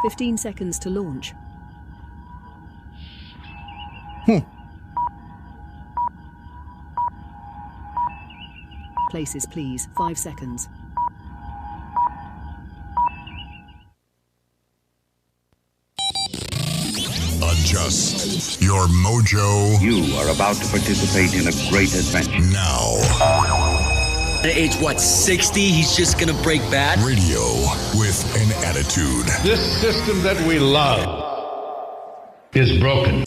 15 seconds to launch. Places, please. 5 seconds. Adjust your mojo. You are about to participate in a great adventure. Now. At age, 60? He's just gonna break bad? Radio with an attitude. This system that we love is broken.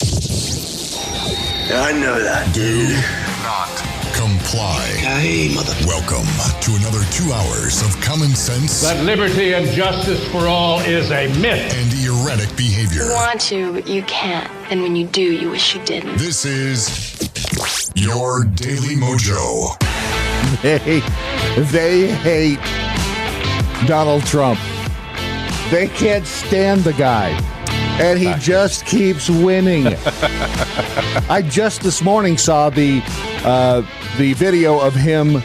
I know that. Do not comply. Hey, mother... Welcome to another 2 hours of common sense. That liberty and justice for all is a myth. And erratic behavior. You want to, but you can't. And when you do, you wish you didn't. This is your Daily Mojo. They hate Donald Trump. They can't stand the guy. And he just keeps winning. I just this morning saw the video of him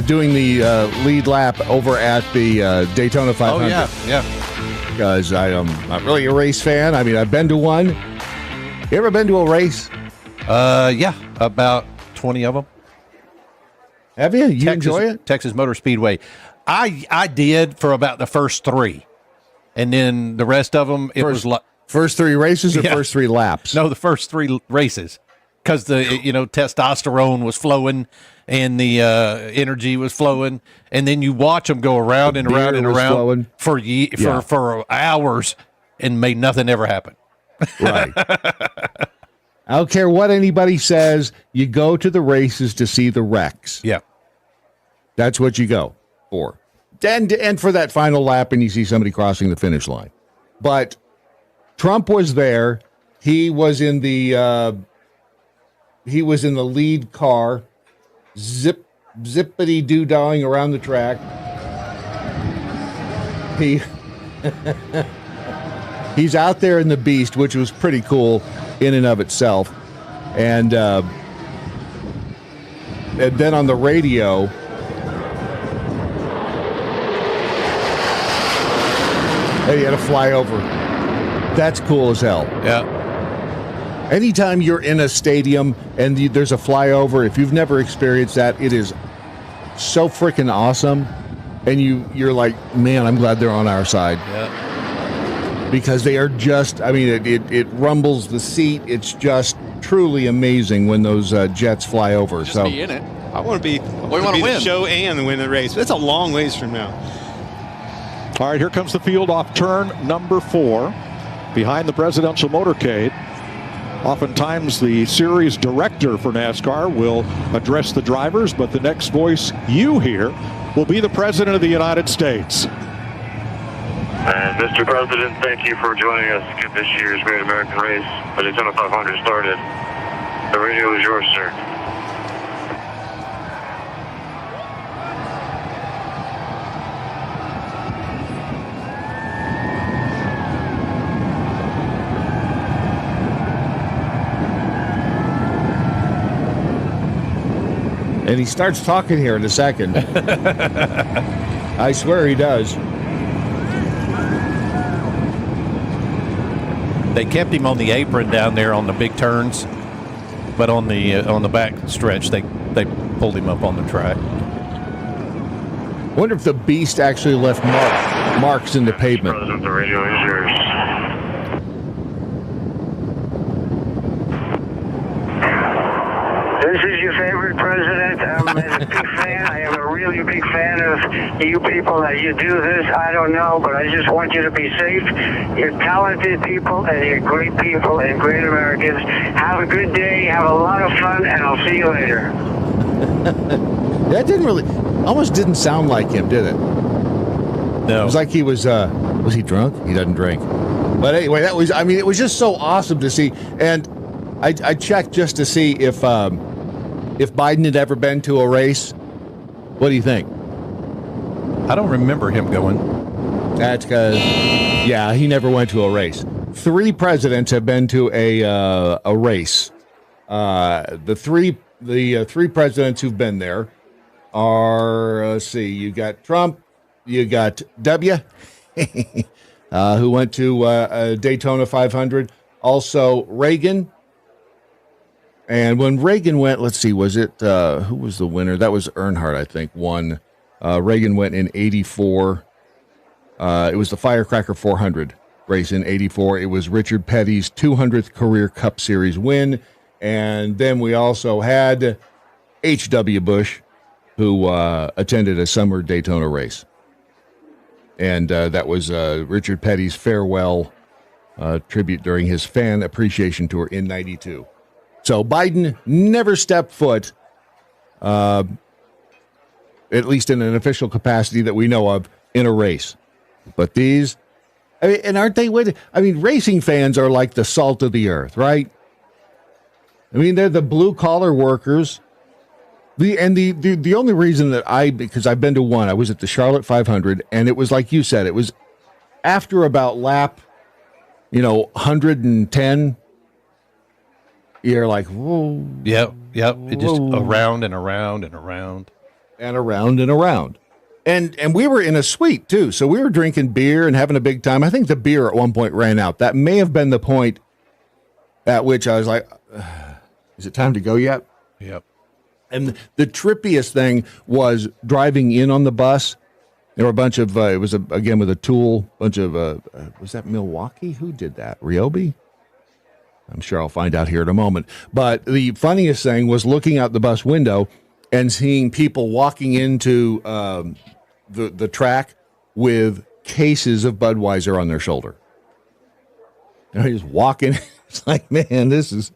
doing the lead lap over at the Daytona 500. Oh, yeah. Because I am not really a race fan. I mean, I've been to one. You ever been to a race? Yeah, about 20 of them. Have you? You enjoy it? Texas Motor Speedway. I did for about the first 3. And then the rest of them, was like... First 3 races or first 3 laps? No, the first 3 races. Because the testosterone was flowing and the energy was flowing. And then you watch them go around and around and around for hours and made nothing ever happen. Right. I don't care what anybody says. You go to the races to see the wrecks. Yeah. That's what you go for. And for that final lap, and you see somebody crossing the finish line. But Trump was there. He was in the lead car, zippity doo-dahing around the track. He's out there in the beast, which was pretty cool in and of itself. And then on the radio, hey, you had to fly over. That's cool as hell. Yeah. Anytime you're in a stadium and there's a flyover, if you've never experienced that, it is so freaking awesome. And you're like, man, I'm glad they're on our side. Yeah. Because they are just, I mean, it rumbles the seat. It's just truly amazing when those jets fly over. Just be in it. I want to be. We want to win the show and win the race. That's a long ways from now. All right, here comes the field off turn number 4, behind the presidential motorcade. Oftentimes, the series director for NASCAR will address the drivers, but the next voice you hear will be the President of the United States. And Mr. President, thank you for joining us to get this year's Great American Race. The Daytona 500 started. The radio is yours, sir. And he starts talking here in a second. I swear he does. They kept him on the apron down there on the big turns, but on the back stretch, they pulled him up on the track. Wonder if the beast actually left marks in the pavement. President, the radio is yours. This is your favorite president. I'm a big fan. I am a really big fan of you people that you do this. I don't know, but I just want you to be safe. You're talented people, and you're great people and great Americans. Have a good day. Have a lot of fun, and I'll see you later. That almost didn't sound like him, did it? No. It was like he was he drunk? He doesn't drink. But anyway, it was just so awesome to see. And I checked just to see if Biden had ever been to a race. What do you think? I don't remember him going. That's because, yeah, he never went to a race. 3 presidents have been to a race. The three presidents who've been there are, let's see, you got Trump, you got W, who went to Daytona 500. Also, Reagan. And when Reagan went, let's see, was it, who was the winner? That was Earnhardt, I think, won. Reagan went in 84. It was the Firecracker 400 race in 84. It was Richard Petty's 200th career Cup Series win. And then we also had H.W. Bush, who attended a summer Daytona race. And that was Richard Petty's farewell tribute during his fan appreciation tour in 92. So Biden never stepped foot, at least in an official capacity that we know of, in a race. But these, I mean, and aren't they? I mean, racing fans are like the salt of the earth, right? I mean, they're the blue collar workers. The only reason that because I've been to one, I was at the Charlotte 500, and it was like you said, it was after about lap, 110. You're like, whoa. Yep. It just around and around and around. And around and around. And we were in a suite, too. So we were drinking beer and having a big time. I think the beer at one point ran out. That may have been the point at which I was like, is it time to go yet? Yep. And the trippiest thing was driving in on the bus. There were a bunch of, it was, again, with a Tool, bunch of, was that Milwaukee? Who did that? Ryobi? I'm sure I'll find out here in a moment. But the funniest thing was looking out the bus window and seeing people walking into the track with cases of Budweiser on their shoulder. Just walking. It's like, man, this is...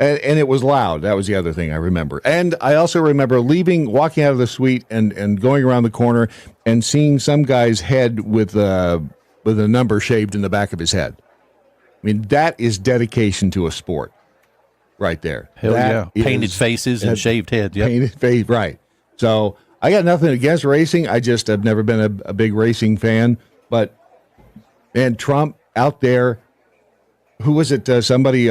And it was loud. That was the other thing I remember. And I also remember walking out of the suite and going around the corner and seeing some guy's head with a number shaved in the back of his head. I mean, that is dedication to a sport right there. Hell yeah. Painted faces and shaved heads. Yep. Painted face, right. So I got nothing against racing. I just have never been a big racing fan. But, man, Trump out there, who was it? Somebody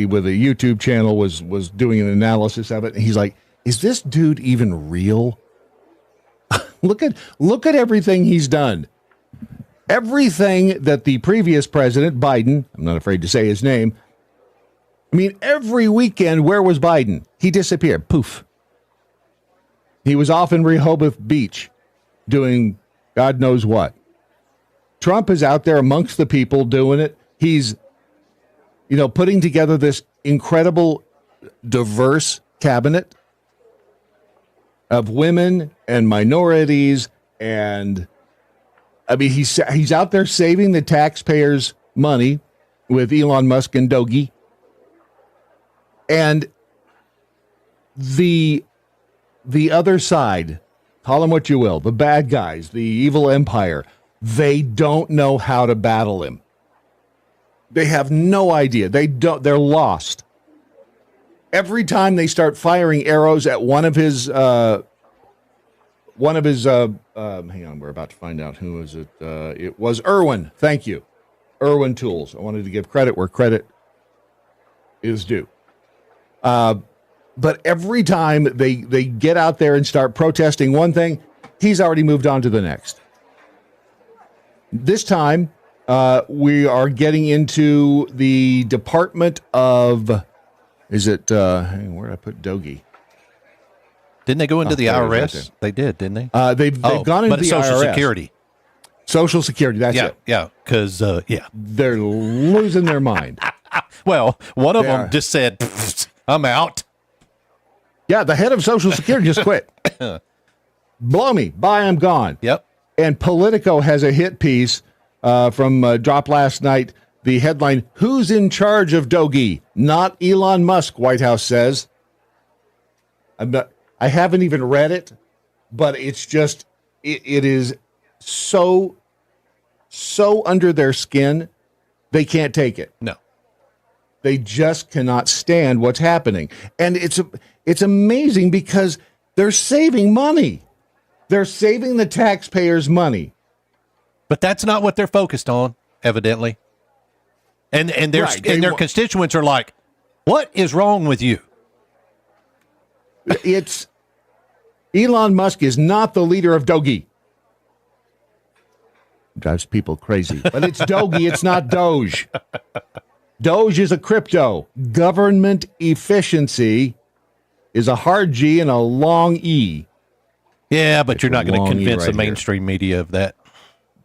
with a YouTube channel was doing an analysis of it. And he's like, is this dude even real? Look at everything he's done. Everything that the previous president, Biden, I'm not afraid to say his name, I mean, every weekend, where was Biden? He disappeared. Poof. He was off in Rehoboth Beach doing God knows what. Trump is out there amongst the people doing it. He's, putting together this incredible, diverse cabinet of women and minorities, and I mean, he's out there saving the taxpayers' money with Elon Musk and Doge. And the other side, call them what you will, the bad guys, the evil empire, they don't know how to battle him. They have no idea. They're lost. Every time they start firing arrows at one of his hang on, we're about to find out who is it. It was Irwin. Thank you. Irwin Tools. I wanted to give credit where credit is due. But every time they get out there and start protesting one thing, he's already moved on to the next. This time, we are getting into the Department of, is it, where did I put Doge? Didn't they go into the IRS? Right, they did, didn't they? They've gone into the Social IRS. Security. Social Security, that's it. Yeah, because, they're losing their mind. Well, one of them just said, I'm out. Yeah, the head of Social Security just quit. Blow me. Bye, I'm gone. Yep. And Politico has a hit piece from Drop last night. The headline, who's in charge of Doge? Not Elon Musk, White House says. I haven't even read it, but it's just, it is so under their skin, they can't take it. No. They just cannot stand what's happening. And it's amazing because they're saving money. They're saving the taxpayers' money. But that's not what they're focused on, evidently. And their constituents are like, what is wrong with you? It's Elon Musk is not the leader of Doge. Drives people crazy. But it's Doge, it's not Doge. Doge is a crypto. Government efficiency is a hard G and a long E. Yeah, but you're not going to convince the mainstream media of that.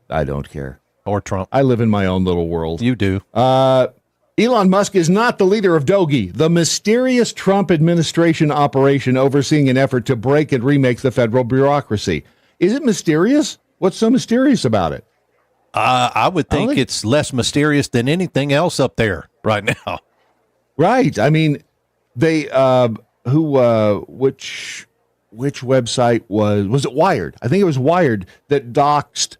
I don't care. Or Trump. I live in my own little world. You do. Elon Musk is not the leader of Doge, the mysterious Trump administration operation overseeing an effort to break and remake the federal bureaucracy. Is it mysterious? What's so mysterious about it? I would think it's less mysterious than anything else up there right now. Right. I mean, they which website was it Wired? I think it was Wired that doxed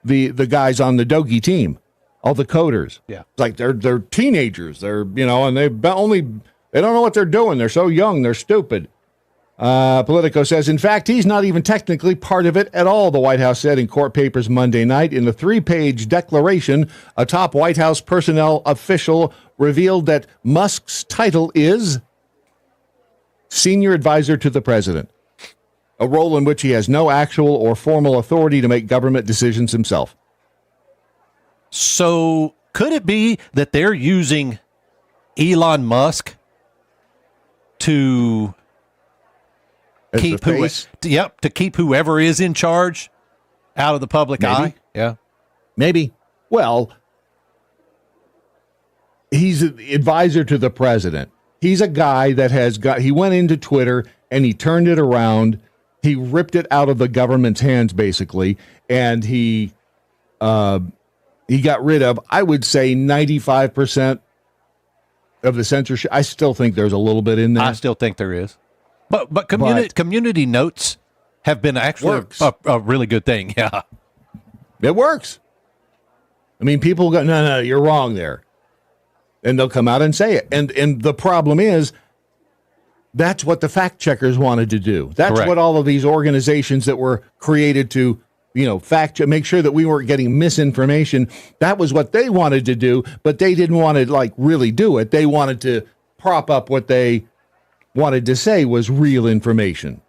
the guys on the Doge team, all the coders. Yeah. It's like they're teenagers. They're, and they don't know what they're doing. They're so young, they're stupid. Politico says, in fact, he's not even technically part of it at all, the White House said in court papers Monday night. In the 3-page declaration, a top White House personnel official revealed that Musk's title is Senior Advisor to the President, a role in which he has no actual or formal authority to make government decisions himself. So could it be that they're using Elon Musk to keep to keep whoever is in charge out of the public eye? Yeah. Maybe. Well, he's an advisor to the president. He's a guy that he went into Twitter and he turned it around. He ripped it out of the government's hands, basically, and he got rid of, I would say, 95% of the censorship. I still think there's a little bit in there. I still think there is. But community notes have been actually a really good thing. Yeah. It works. I mean, people go, no, you're wrong there. And they'll come out and say it. And the problem is, that's what the fact checkers wanted to do. That's Correct. What all of these organizations that were created to, fact check, make sure that we weren't getting misinformation. That was what they wanted to do, but they didn't want to really do it. They wanted to prop up what they wanted to say was real information.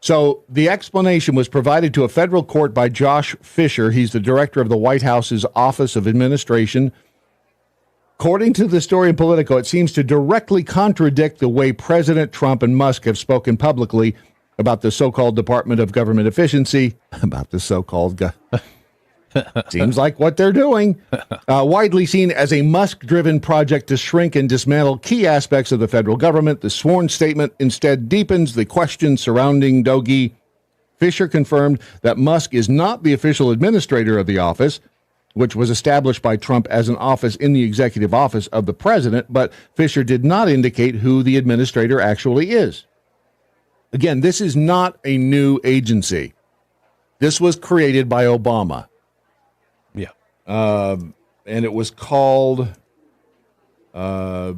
So the explanation was provided to a federal court by Josh Fisher. He's the director of the White House's Office of Administration. According to the story in Politico, it seems to directly contradict the way President Trump and Musk have spoken publicly about the so-called Department of Government Efficiency, seems like what they're doing, widely seen as a Musk-driven project to shrink and dismantle key aspects of the federal government. The sworn statement instead deepens the questions surrounding Doge. Fisher confirmed that Musk is not the official administrator of the office, which was established by Trump as an office in the executive office of the president, but Fisher did not indicate who the administrator actually is. Again, this is not a new agency. This was created by Obama. Yeah. And it was called, Obama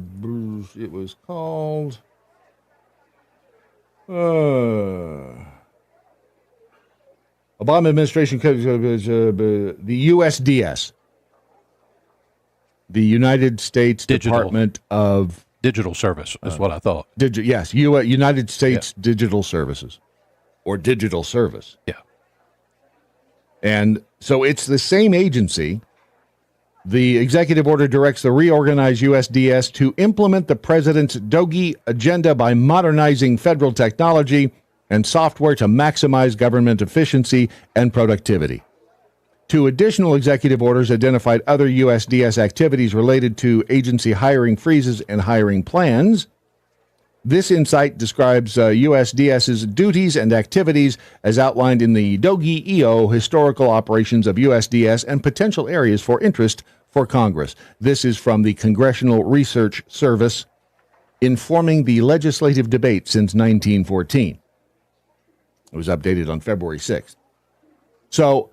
administration, the USDS, the United States Department of Digital Service is what I thought. United States Digital Services, or Digital Service. Yeah. And so it's the same agency. The executive order directs the reorganized USDS to implement the president's Doge agenda by modernizing federal technology and software to maximize government efficiency and productivity. 2 additional executive orders identified other USDS activities related to agency hiring freezes and hiring plans. This insight describes USDS's duties and activities as outlined in the Doge EO historical operations of USDS and potential areas for interest for Congress. This is from the Congressional Research Service, informing the legislative debate since 1914. It was updated on February 6th. So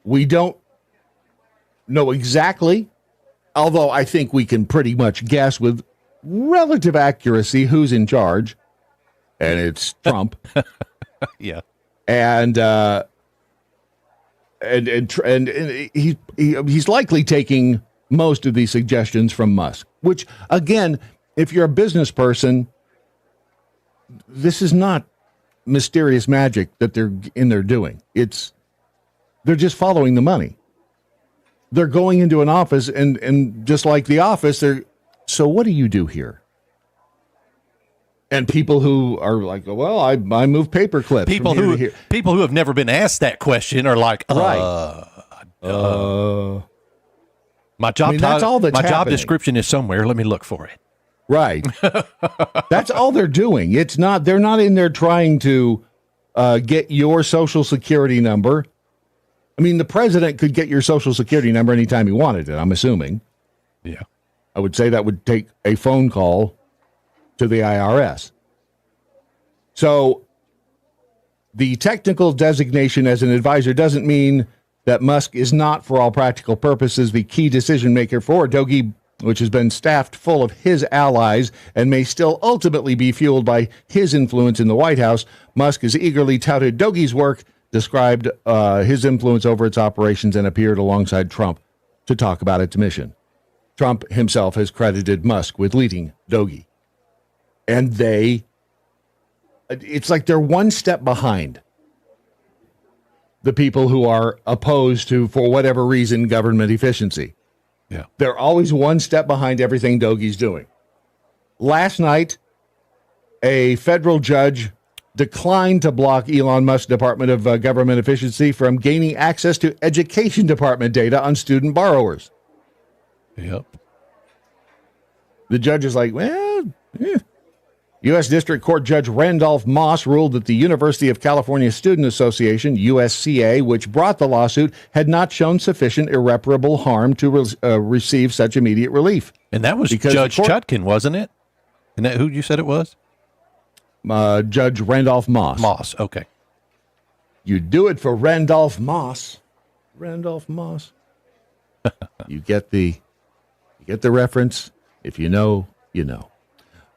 we don't know exactly, although I think we can pretty much guess with relative accuracy who's in charge, and it's Trump. Yeah. And he's likely taking most of these suggestions from Musk, which, again, if you're a business person, this is not mysterious magic that they're doing. It's They're just following the money. They're going into an office and just like the office, so what do you do here? And people who are like, well, I move paper clips. People who have never been asked that question are like, my job job description is somewhere. Let me look for it. Right. That's all they're doing. They're not in there trying to get your social security number. I mean, the president could get your social security number anytime he wanted it, I'm assuming. Yeah. I would say that would take a phone call to the IRS. So the technical designation as an advisor doesn't mean that Musk is not, for all practical purposes, the key decision maker for Doge, which has been staffed full of his allies and may still ultimately be fueled by his influence in the White House. Musk has eagerly touted Doge's work, described his influence over its operations, and appeared alongside Trump to talk about its mission. Trump himself has credited Musk with leading Doge. And it's like they're one step behind the people who are opposed to, for whatever reason, government efficiency. Yeah. They're always one step behind everything Doge's doing. Last night, a federal judge declined to block Elon Musk's Department of Government Efficiency from gaining access to Education Department data on student borrowers. Yep. The judge is like, well, U.S. District Court Judge Randolph Moss ruled that the University of California Student Association, USCA, which brought the lawsuit, had not shown sufficient irreparable harm to receive such immediate relief. And that was Judge Chutkin, wasn't it? Isn't that who you said it was? Judge Randolph Moss. Moss, okay. You do it for Randolph Moss. Randolph Moss. You get the reference. If you know, you know.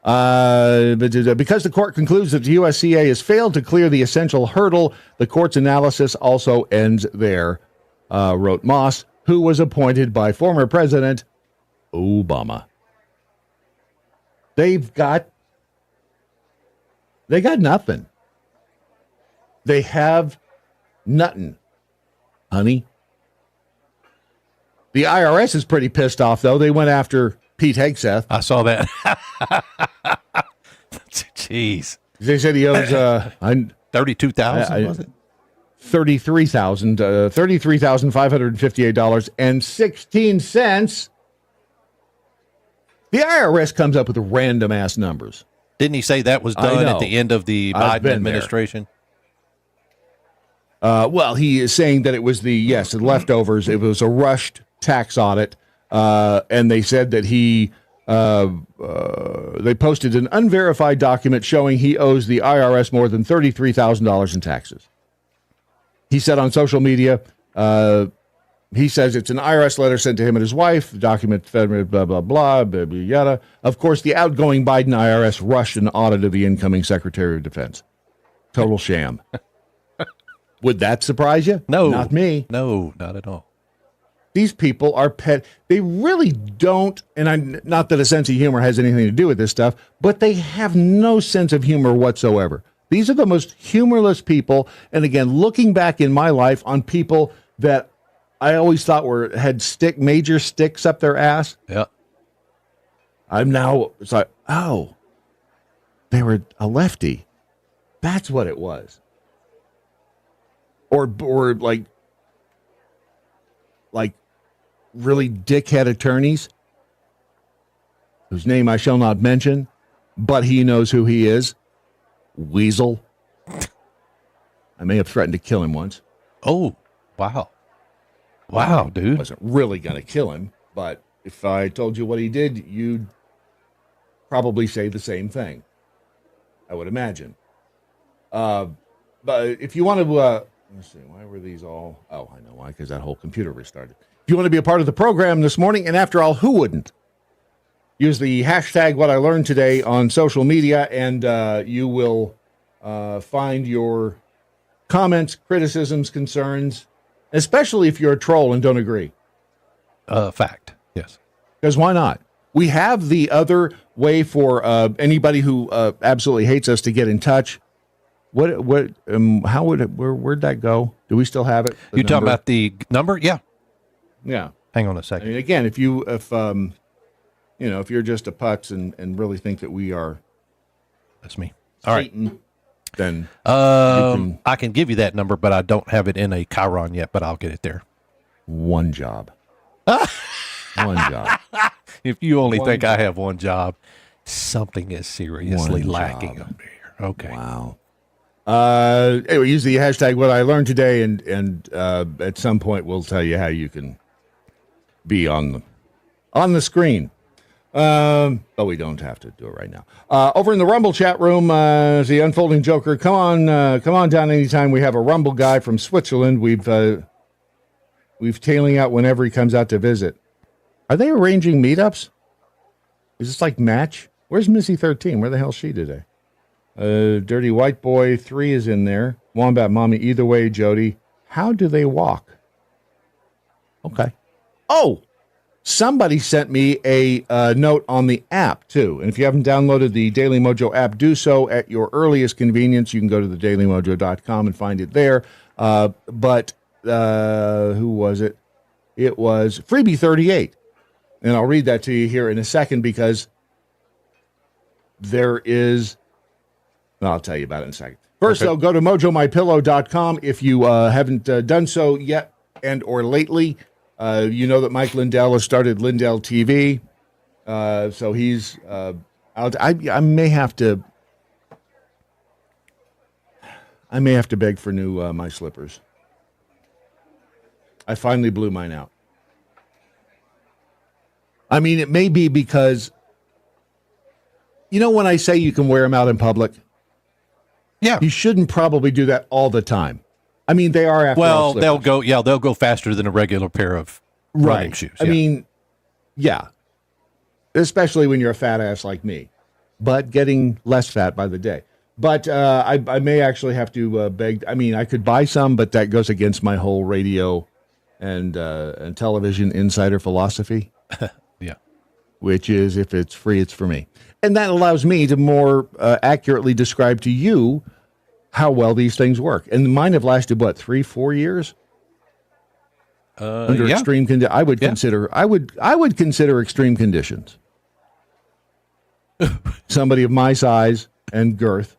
Because the court concludes that the USCA has failed to clear the essential hurdle, the court's analysis also ends there, wrote Moss, who was appointed by former President Obama. They got nothing. They have nothing, honey. The IRS is pretty pissed off, though. They went after Pete Hegseth. I saw that. Jeez. They said he owes $32,000, was it? $33,558.16. The IRS comes up with random ass numbers. Didn't he say that was done at the end of the Biden administration? Well, he is saying that it was the leftovers. It was a rushed tax audit. And they said that they posted an unverified document showing he owes the IRS more than $33,000 in taxes. He said on social media, he says it's an IRS letter sent to him and his wife, the document, blah, blah, blah, blah, yada. Of course, the outgoing Biden IRS rushed an audit of the incoming Secretary of Defense. Total sham. Would that surprise you? No. Not me. No, not at all. These people are they really don't, and not that a sense of humor has anything to do with this stuff, but they have no sense of humor whatsoever. These are the most humorless people. And again, looking back in my life on people that I always thought had major sticks up their ass. Yeah. It's like, oh, they were a lefty. That's what it was. Or like really dickhead attorneys whose name I shall not mention, but he knows who he is. Weasel. I may have threatened to kill him once. Oh, wow. Wow, dude. I wasn't really going to kill him, but if I told you what he did, you'd probably say the same thing, I would imagine. But if you want to, let's see, why were these all? Oh, I know why, because that whole computer restarted. If you want to be a part of the program this morning, and after all, who wouldn't? Use the hashtag What I Learned Today on social media, and you will find your comments, criticisms, concerns, especially if you're a troll and don't agree. Fact, yes. Because why not? We have the other way for anybody who absolutely hates us to get in touch. How would it? Where'd that go? Do we still have it? You talking about the number? Yeah. Yeah. Hang on a second. I mean, again, if you're just a putz and really think that we are, that's me. All right. Then I can give you that number, but I don't have it in a Chiron yet. But I'll get it there. One job. One job. If you only think I have one job, something is seriously lacking up there. Okay. Wow. Anyway, use the hashtag what I learned today, and at some point we'll tell you how you can be on the screen. But we don't have to do it right now. Over in the Rumble chat room, the Unfolding Joker. Come on down anytime. We have a Rumble guy from Switzerland. We've tailing out whenever he comes out to visit. Are they arranging meetups? Is this like Match? Where's Missy 13? Where the hell is she today? Dirty White Boy 3 is in there. Wombat Mommy, either way, Jody. How do they walk? Okay. Oh, somebody sent me a note on the app, too. And if you haven't downloaded the Daily MoJo app, do so at your earliest convenience. You can go to thedailymojo.com and find it there. But who was it? It was Freebie 38. And I'll read that to you here in a second because there is... Well, I'll tell you about it in a second. First, though, go to mojomypillow.com. If you haven't done so yet and or lately, you know that Mike Lindell has started Lindell TV. So he's out. I may have to beg for new my slippers. I finally blew mine out. I mean, it may be because, when I say you can wear them out in public, yeah, you shouldn't probably do that all the time. I mean, they are after all slippers. they'll go faster than a regular pair of running shoes. I mean, yeah, especially when you're a fat ass like me, but getting less fat by the day. But I may actually have to beg. I mean, I could buy some, but that goes against my whole radio and television insider philosophy. Yeah. Which is, if it's free, it's for me. And that allows me to more accurately describe to you how well these things work. And mine have lasted, 3-4 years? Under extreme conditions. I would consider extreme conditions. Somebody of my size and girth.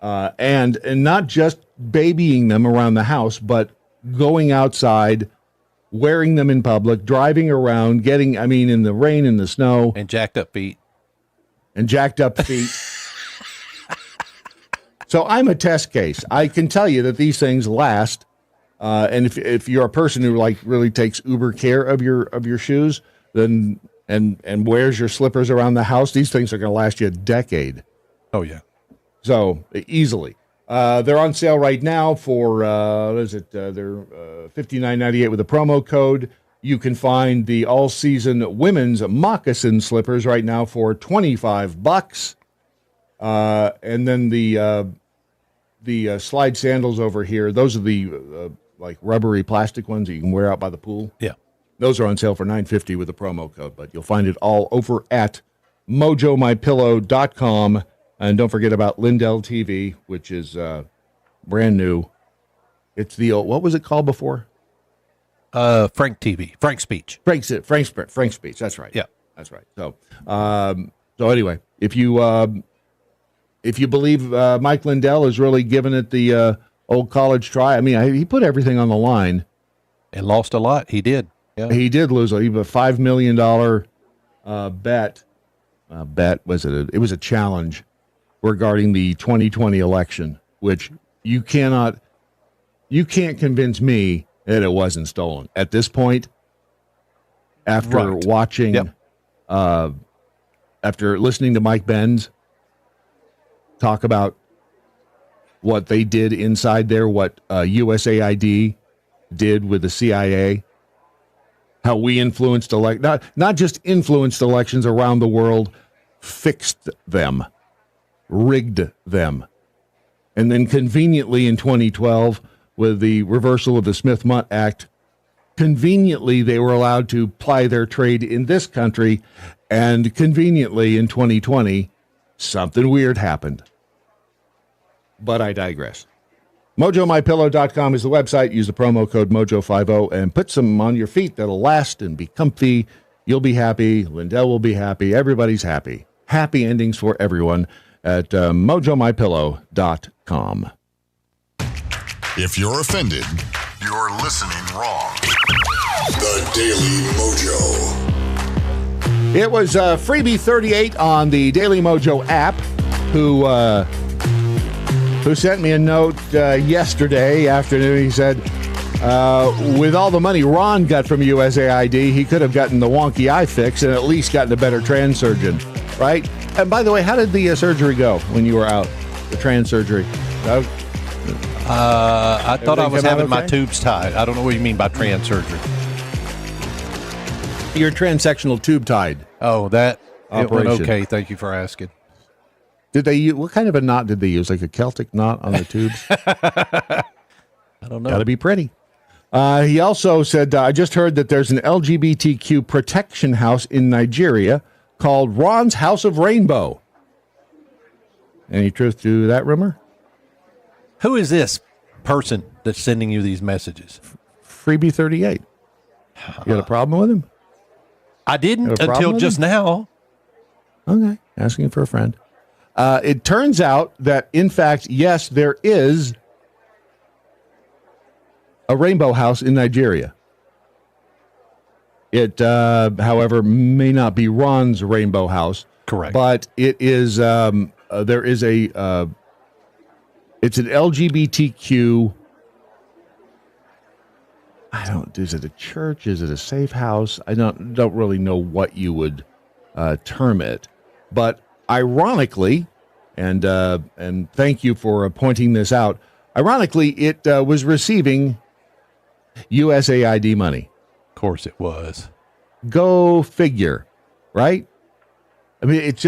And not just babying them around the house, but going outside, wearing them in public, driving around, in the rain, in the snow. And jacked up feet. So I'm a test case. I can tell you that these things last. And if you're a person who really takes uber care of your shoes, then and wears your slippers around the house, these things are going to last you a decade. Oh yeah. So easily. They're on sale right now for they're $59.98 with a promo code. You can find the all-season women's moccasin slippers right now for $25. And then the slide sandals over here, those are the rubbery plastic ones that you can wear out by the pool. Yeah. Those are on sale for $9.50 with a promo code, but you'll find it all over at mojomypillow.com. And don't forget about Lindell TV, which is brand new. It's the old, what was it called before? Frank TV, Frank Speech. Frank Speech. That's right. Yeah, that's right. So, anyway, if you believe Mike Lindell is really giving it the old college try, I mean, he put everything on the line and lost a lot. He did. Yeah, he did lose a $5 million bet. It was a challenge regarding the 2020 election, which you can't convince me that it wasn't stolen. At this point, after watching, after listening to Mike Benz talk about what they did inside there, what USAID did with the CIA, how we influenced not just influenced elections around the world, fixed them, rigged them. And then conveniently in 2012, with the reversal of the Smith-Munt Act, conveniently they were allowed to ply their trade in this country, and conveniently in 2020, something weird happened. but I digress. MojoMyPillow.com is the website. Use the promo code Mojo50 and put some on your feet that'll last and be comfy. You'll be happy. Lindell will be happy. Everybody's happy. Happy endings for everyone at MojoMyPillow.com. If you're offended, you're listening wrong. The Daily Mojo. It was Freebie 38 on the Daily Mojo app who sent me a note yesterday afternoon. He said, with all the money Ron got from USAID, he could have gotten the wonky eye fix and at least gotten a better trans surgeon, right? And by the way, how did the surgery go when you were out, the trans surgery? I thought I was having my tubes tied. I don't know what you mean by trans surgery. Your transsectional tube tied. Oh, that operation. It went okay. Thank you for asking. Did they use, what kind of a knot did they use? Like a Celtic knot on the tubes? I don't know. Got to be pretty. He also said, I just heard that there's an LGBTQ protection house in Nigeria called Ron's House of Rainbow. Any truth to that rumor? Who is this person that's sending you these messages? Freebie 38. You got a problem with him? I didn't until just now. Okay. Asking for a friend. It turns out that, in fact, yes, there is a rainbow house in Nigeria. It, however, may not be Ron's rainbow house. Correct. But it is, there is a, it's an LGBTQ, is it a church? Is it a safe house? I don't really know what you would term it. But ironically, and thank you for pointing this out, ironically, it was receiving USAID money. Of course it was. Go figure, right? I mean, it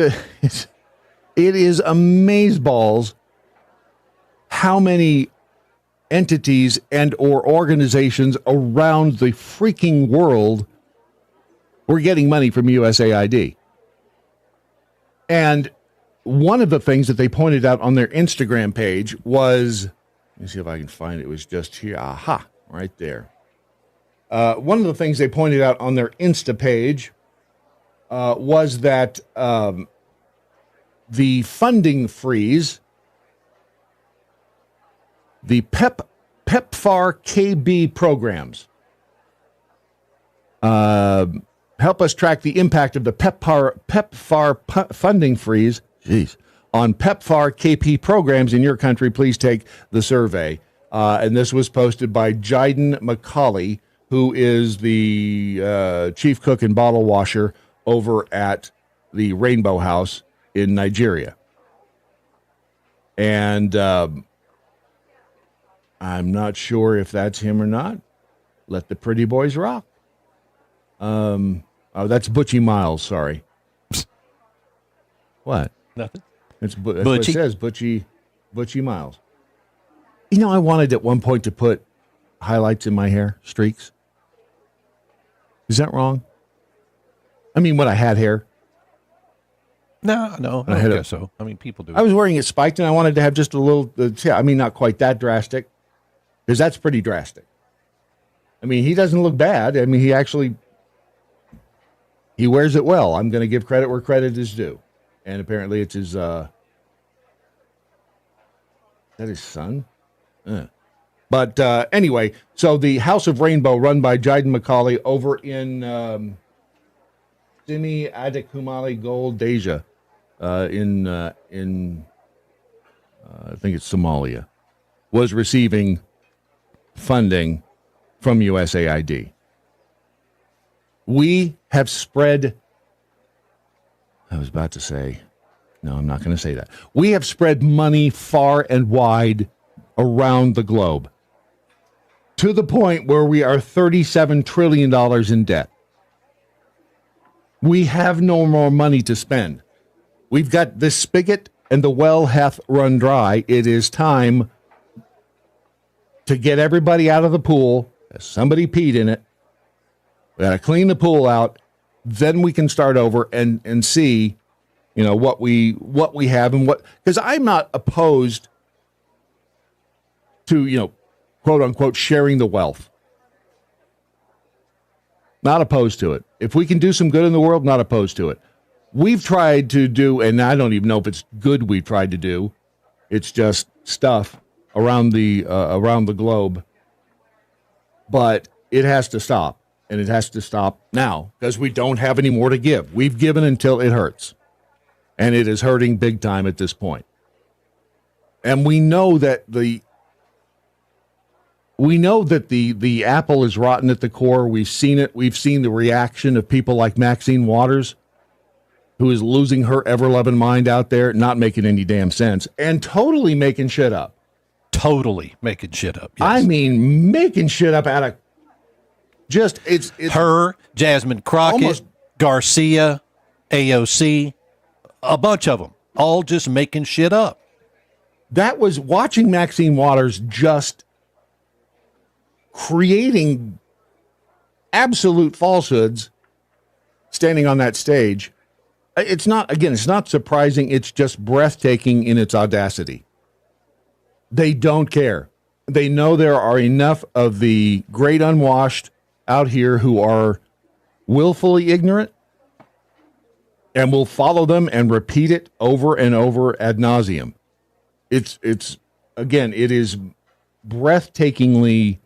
is amazeballs how many entities and or organizations around the freaking world were getting money from USAID. And one of the things that they pointed out on their Instagram page was, let me see if I can find it. It was just here. Aha, right there. One of the things they pointed out on their Insta page was that the funding freeze, the PEPFAR KB programs, help us track the impact of the PEPFAR funding freeze on PEPFAR KP programs in your country. Please take the survey. And this was posted by Jiden McCauley, who is the chief cook and bottle washer over at the Rainbow House in Nigeria. And I'm not sure if that's him or not. Let the pretty boys rock. Oh, that's Butchie Miles. Sorry. What? Nothing. That's what it says. Butchie Miles. You know, I wanted at one point to put highlights in my hair, streaks. Is that wrong? I mean, when I had hair. No, I guess so. I mean, people do. I was wearing it spiked, and I wanted to have just a little. I mean, not quite that drastic, because that's pretty drastic. I mean, he doesn't look bad. I mean, he wears it well. I'm going to give credit where credit is due, and apparently it's his. Is that his son? But anyway, so the House of Rainbow, run by Jiden McCauley over in Simi Adekumali Gold Deja, in I think it's Somalia, was receiving funding from USAID. We have spread. I was about to say, no, I'm not going to say that. We have spread money far and wide around the globe, to the point where we are $37 trillion in debt. We have no more money to spend. We've got this spigot and the well hath run dry. It is time to get everybody out of the pool. Somebody peed in it. We got to clean the pool out. Then we can start over and see, what we have and what, because I'm not opposed to, quote unquote, sharing the wealth. Not opposed to it. If we can do some good in the world, not opposed to it. We've tried to do, and I don't even know if it's good we've tried to do. It's just stuff around the globe. But it has to stop, and it has to stop now because we don't have any more to give. We've given until it hurts, and it is hurting big time at this point. And we know that the apple is rotten at the core. We've seen it. We've seen the reaction of people like Maxine Waters, who is losing her ever-loving mind out there, not making any damn sense, and totally making shit up. Totally making shit up. Yes. I mean, making shit up out of just, it's her, Jasmine Crockett, Garcia, AOC, a bunch of them, all just making shit up. That was watching Maxine Waters just creating absolute falsehoods standing on that stage. It's not surprising. It's just breathtaking in its audacity. They don't care. They know there are enough of the great unwashed out here who are willfully ignorant and will follow them and repeat it over and over ad nauseum. It is breathtakingly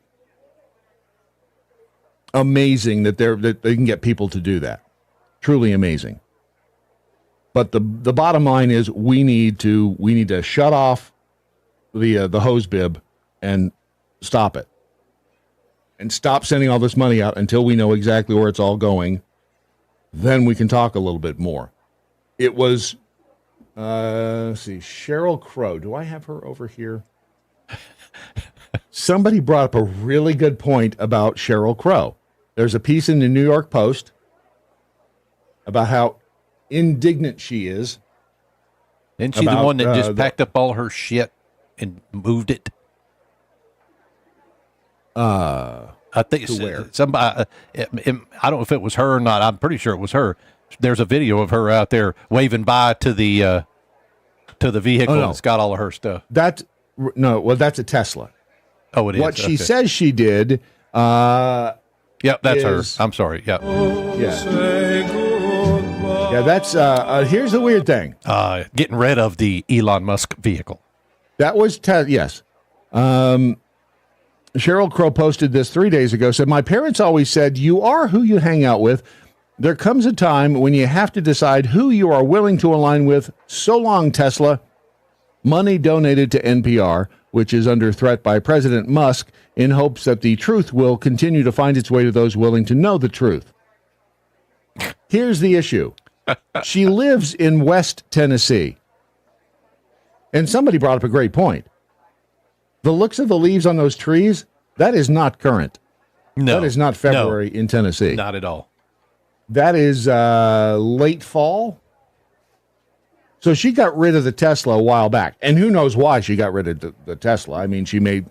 amazing that they can get people to do that. Truly amazing. But the bottom line is we need to shut off the hose bib and stop it. And stop sending all this money out until we know exactly where it's all going. Then we can talk a little bit more. It was let's see, Sheryl Crow. Do I have her over here? Somebody brought up a really good point about Sheryl Crow. There's a piece in the New York Post about how indignant she is. Isn't she the one that just packed up all her shit and moved it? I think somebody. I don't know if it was her or not. I'm pretty sure it was her. There's a video of her out there waving by to the vehicle that's got all of her stuff. That's a Tesla. Oh, it is. What she says she did. Yep, that's her. I'm sorry. Yep. Yeah, that's here's the weird thing. Getting rid of the Elon Musk vehicle. That was yes. Sheryl Crow posted this 3 days ago, said, "My parents always said, you are who you hang out with. There comes a time when you have to decide who you are willing to align with. So long, Tesla." Money donated to NPR, which is under threat by President Musk, in hopes that the truth will continue to find its way to those willing to know the truth. Here's the issue. She lives in West Tennessee. And somebody brought up a great point. The looks of the leaves on those trees, that is not current. No. That is not February in Tennessee. Not at all. That is late fall. So she got rid of the Tesla a while back. And who knows why she got rid of the Tesla. I mean, she may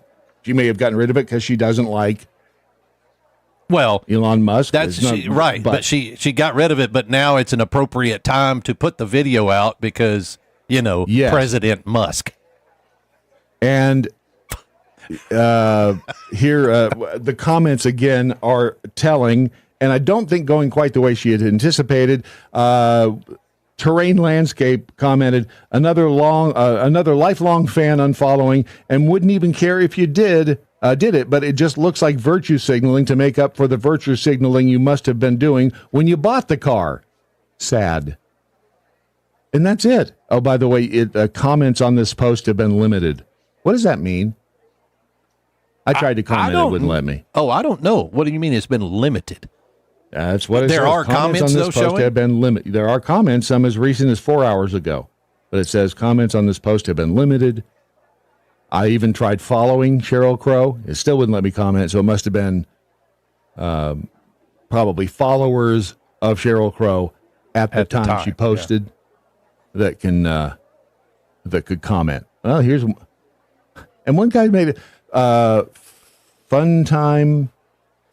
have gotten rid of it because she doesn't like Elon Musk. That's right. But she got rid of it, but now it's an appropriate time to put the video out because, yes. President Musk. And here, the comments again are telling, and I don't think going quite the way she had anticipated. Terrain Landscape commented, another lifelong fan unfollowing, and wouldn't even care if you did it, but it just looks like virtue signaling to make up for the virtue signaling you must have been doing when you bought the car. Sad. And that's it. Oh, by the way, comments on this post have been limited. What does that mean? I tried to comment, it wouldn't let me. Oh, I don't know. What do you mean it's been limited? That's what it there says. Are comments on this post have been limited. There are comments, some as recent as 4 hours ago, but it says comments on this post have been limited. I even tried following Sheryl Crow. It still wouldn't let me comment, so it must have been probably followers of Sheryl Crow at the time she posted that could comment. Well, here's, and one guy made it Fun time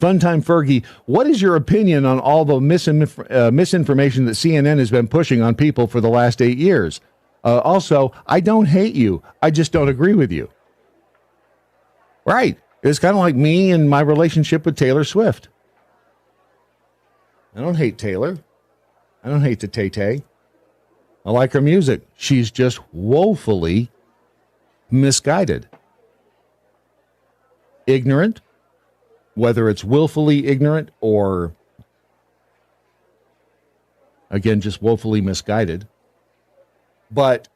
Fergie, what is your opinion on all the misinformation that CNN has been pushing on people for the last 8 years? Also, I don't hate you. I just don't agree with you. Right. It's kind of like me and my relationship with Taylor Swift. I don't hate Taylor. I don't hate the Tay-Tay. I like her music. She's just woefully misguided. Ignorant, whether it's willfully ignorant or, again, just woefully misguided. But,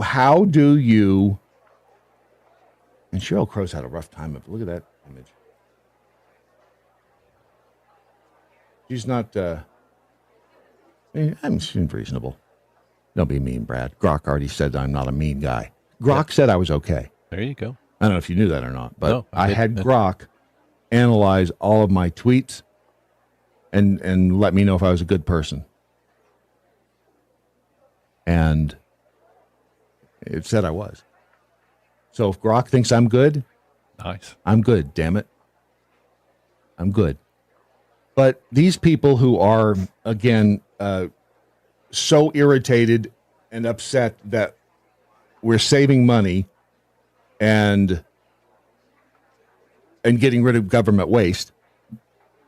how do you... And Sheryl Crow's had a rough time of it. Look at that image. She's not... she's reasonable. Don't be mean, Brad. Grok already said I'm not a mean guy. Grok said I was okay. There you go. I don't know if you knew that or not, but No, I had Grok analyze all of my tweets and let me know if I was a good person. And it said I was. So if Grok thinks I'm good, nice. I'm good, damn it. I'm good. But these people who are, again, so irritated and upset that we're saving money and getting rid of government waste,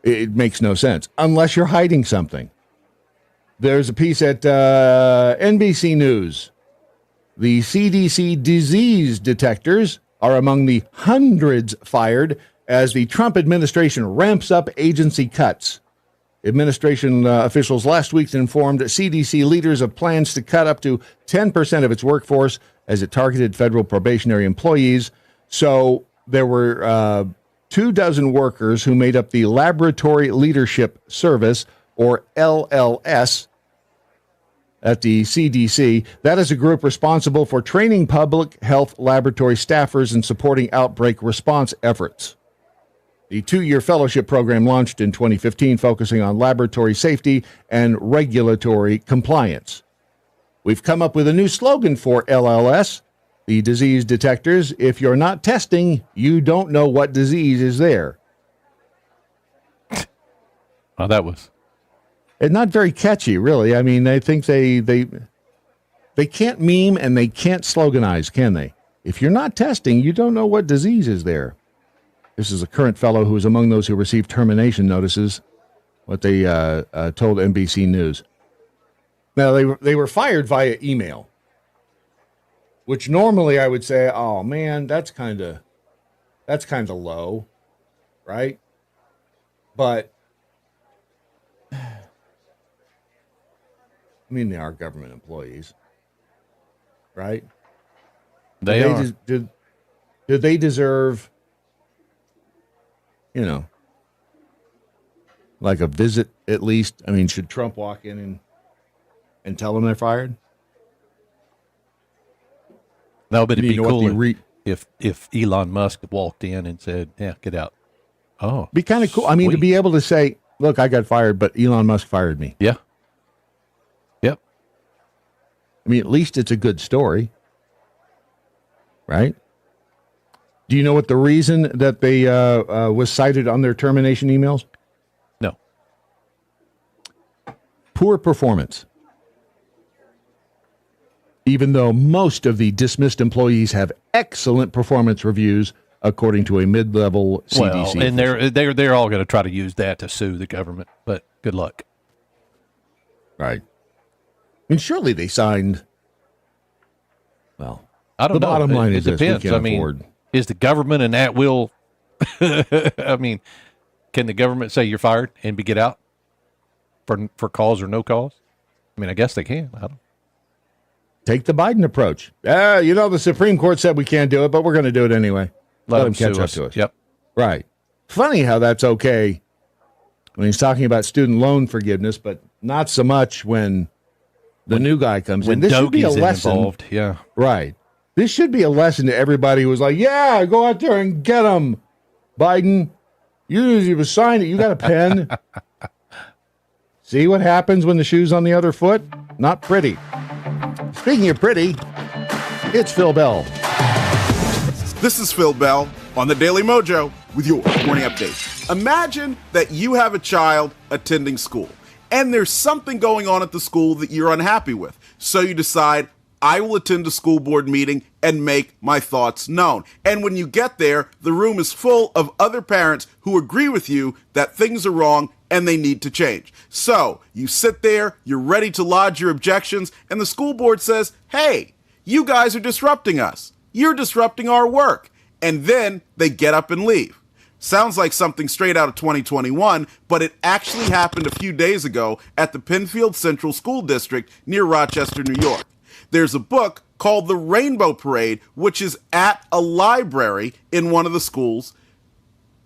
it makes no sense unless you're hiding something. There's a piece at NBC News. The CDC disease detectors are among the hundreds fired as the Trump administration ramps up agency cuts. Administration officials last week informed CDC leaders of plans to cut up to 10% of its workforce as it targeted federal probationary employees. So there were 24 workers who made up the Laboratory Leadership Service, or LLS, at the CDC. That is a group responsible for training public health laboratory staffers and supporting outbreak response efforts. The 2-year fellowship program launched in 2015, focusing on laboratory safety and regulatory compliance. We've come up with a new slogan for LLS, the disease detectors. If you're not testing, you don't know what disease is there. Oh, that was... It's not very catchy, really. I mean, I think they can't meme and they can't sloganize, can they? If you're not testing, you don't know what disease is there. This is a current fellow who is among those who received termination notices, what they told NBC News. Now, they were fired via email, which normally I would say, oh, man, that's kind of low, right? But I mean, they are government employees, right? They are. Do they deserve, like a visit at least? I mean, should Trump walk in and tell them they're fired? No, but it'd be cool if Elon Musk walked in and said, yeah, get out. Oh. Be kind of cool. I mean, to be able to say, look, I got fired, but Elon Musk fired me. Yeah. Yep. I mean, at least it's a good story, right? Do you know what the reason that they was cited on their termination emails? No. Poor performance. Even though most of the dismissed employees have excellent performance reviews, according to a mid-level CDC. Well, and they're all going to try to use that to sue the government, but good luck. Right. I mean, surely they signed. Well, I don't know. The bottom line is it depends. This: we can't afford. Is the government an at-will? I mean, can the government say you're fired and get out for cause or no cause? I mean, I guess they can. I don't. Take the Biden approach. The Supreme Court said we can't do it, but we're going to do it anyway. Let them catch up to us. Yep. Right. Funny how that's okay when he's talking about student loan forgiveness, but not so much when the new guy comes in. This should be a lesson. Involved. Yeah. Right. This should be a lesson to everybody who was like, yeah, go out there and get them. Biden, you signed it. You got a pen. See what happens when the shoe's on the other foot? Not pretty. Speaking of pretty, it's Phil Bell. This is Phil Bell on the Daily MoJo with your morning update. Imagine that you have a child attending school, and there's something going on at the school that you're unhappy with. So you decide, I will attend a school board meeting and make my thoughts known. And when you get there, the room is full of other parents who agree with you that things are wrong and they need to change. So you sit there, you're ready to lodge your objections, and the school board says, hey, you guys are disrupting us. You're disrupting our work. And then they get up and leave. Sounds like something straight out of 2021, but it actually happened a few days ago at the Penfield Central School District near Rochester, New York. There's a book called The Rainbow Parade, which is at a library in one of the schools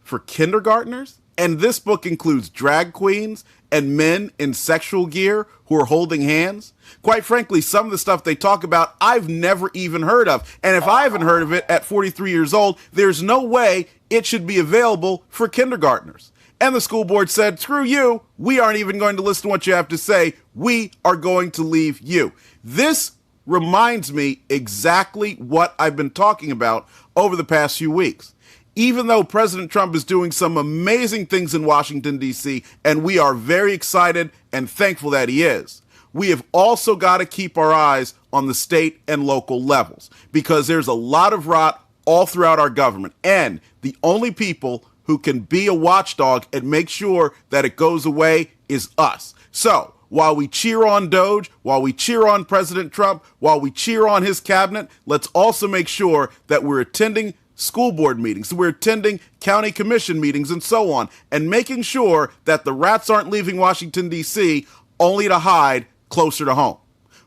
for kindergartners. And this book includes drag queens and men in sexual gear who are holding hands. Quite frankly, some of the stuff they talk about, I've never even heard of. And if I haven't heard of it at 43 years old, there's no way it should be available for kindergartners. And the school board said, screw you. We aren't even going to listen to what you have to say. We are going to leave you. This reminds me exactly what I've been talking about over the past few weeks. Even though President Trump is doing some amazing things in Washington, D.C., and we are very excited and thankful that he is, we have also got to keep our eyes on the state and local levels, because there's a lot of rot all throughout our government. And the only people who can be a watchdog and make sure that it goes away is us. So while we cheer on Doge, while we cheer on President Trump, while we cheer on his cabinet, let's also make sure that we're attending school board meetings, we're attending county commission meetings and so on, and making sure that the rats aren't leaving Washington, D.C. only to hide closer to home.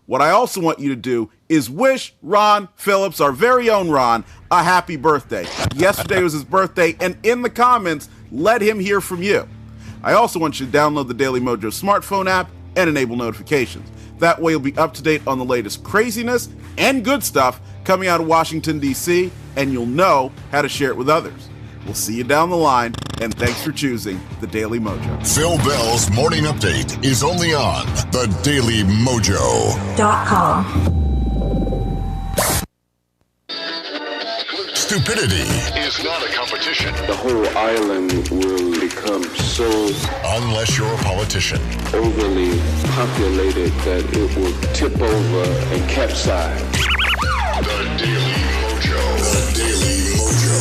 What I also want you to do is wish Ron Phillips, our very own Ron, a happy birthday. Yesterday was his birthday, and in the comments, let him hear from you. I also want you to download the Daily MoJo smartphone app and enable notifications. That way you'll be up to date on the latest craziness and good stuff coming out of Washington, D.C., and you'll know how to share it with others. We'll see you down the line, and thanks for choosing the Daily MoJo. Phil Bell's Morning Update is only on the Daily MoJo.com. Stupidity is not a competition. The whole island will become so unless you're a politician. Overly populated that it will tip over and capsize. The Daily MoJo. The Daily MoJo.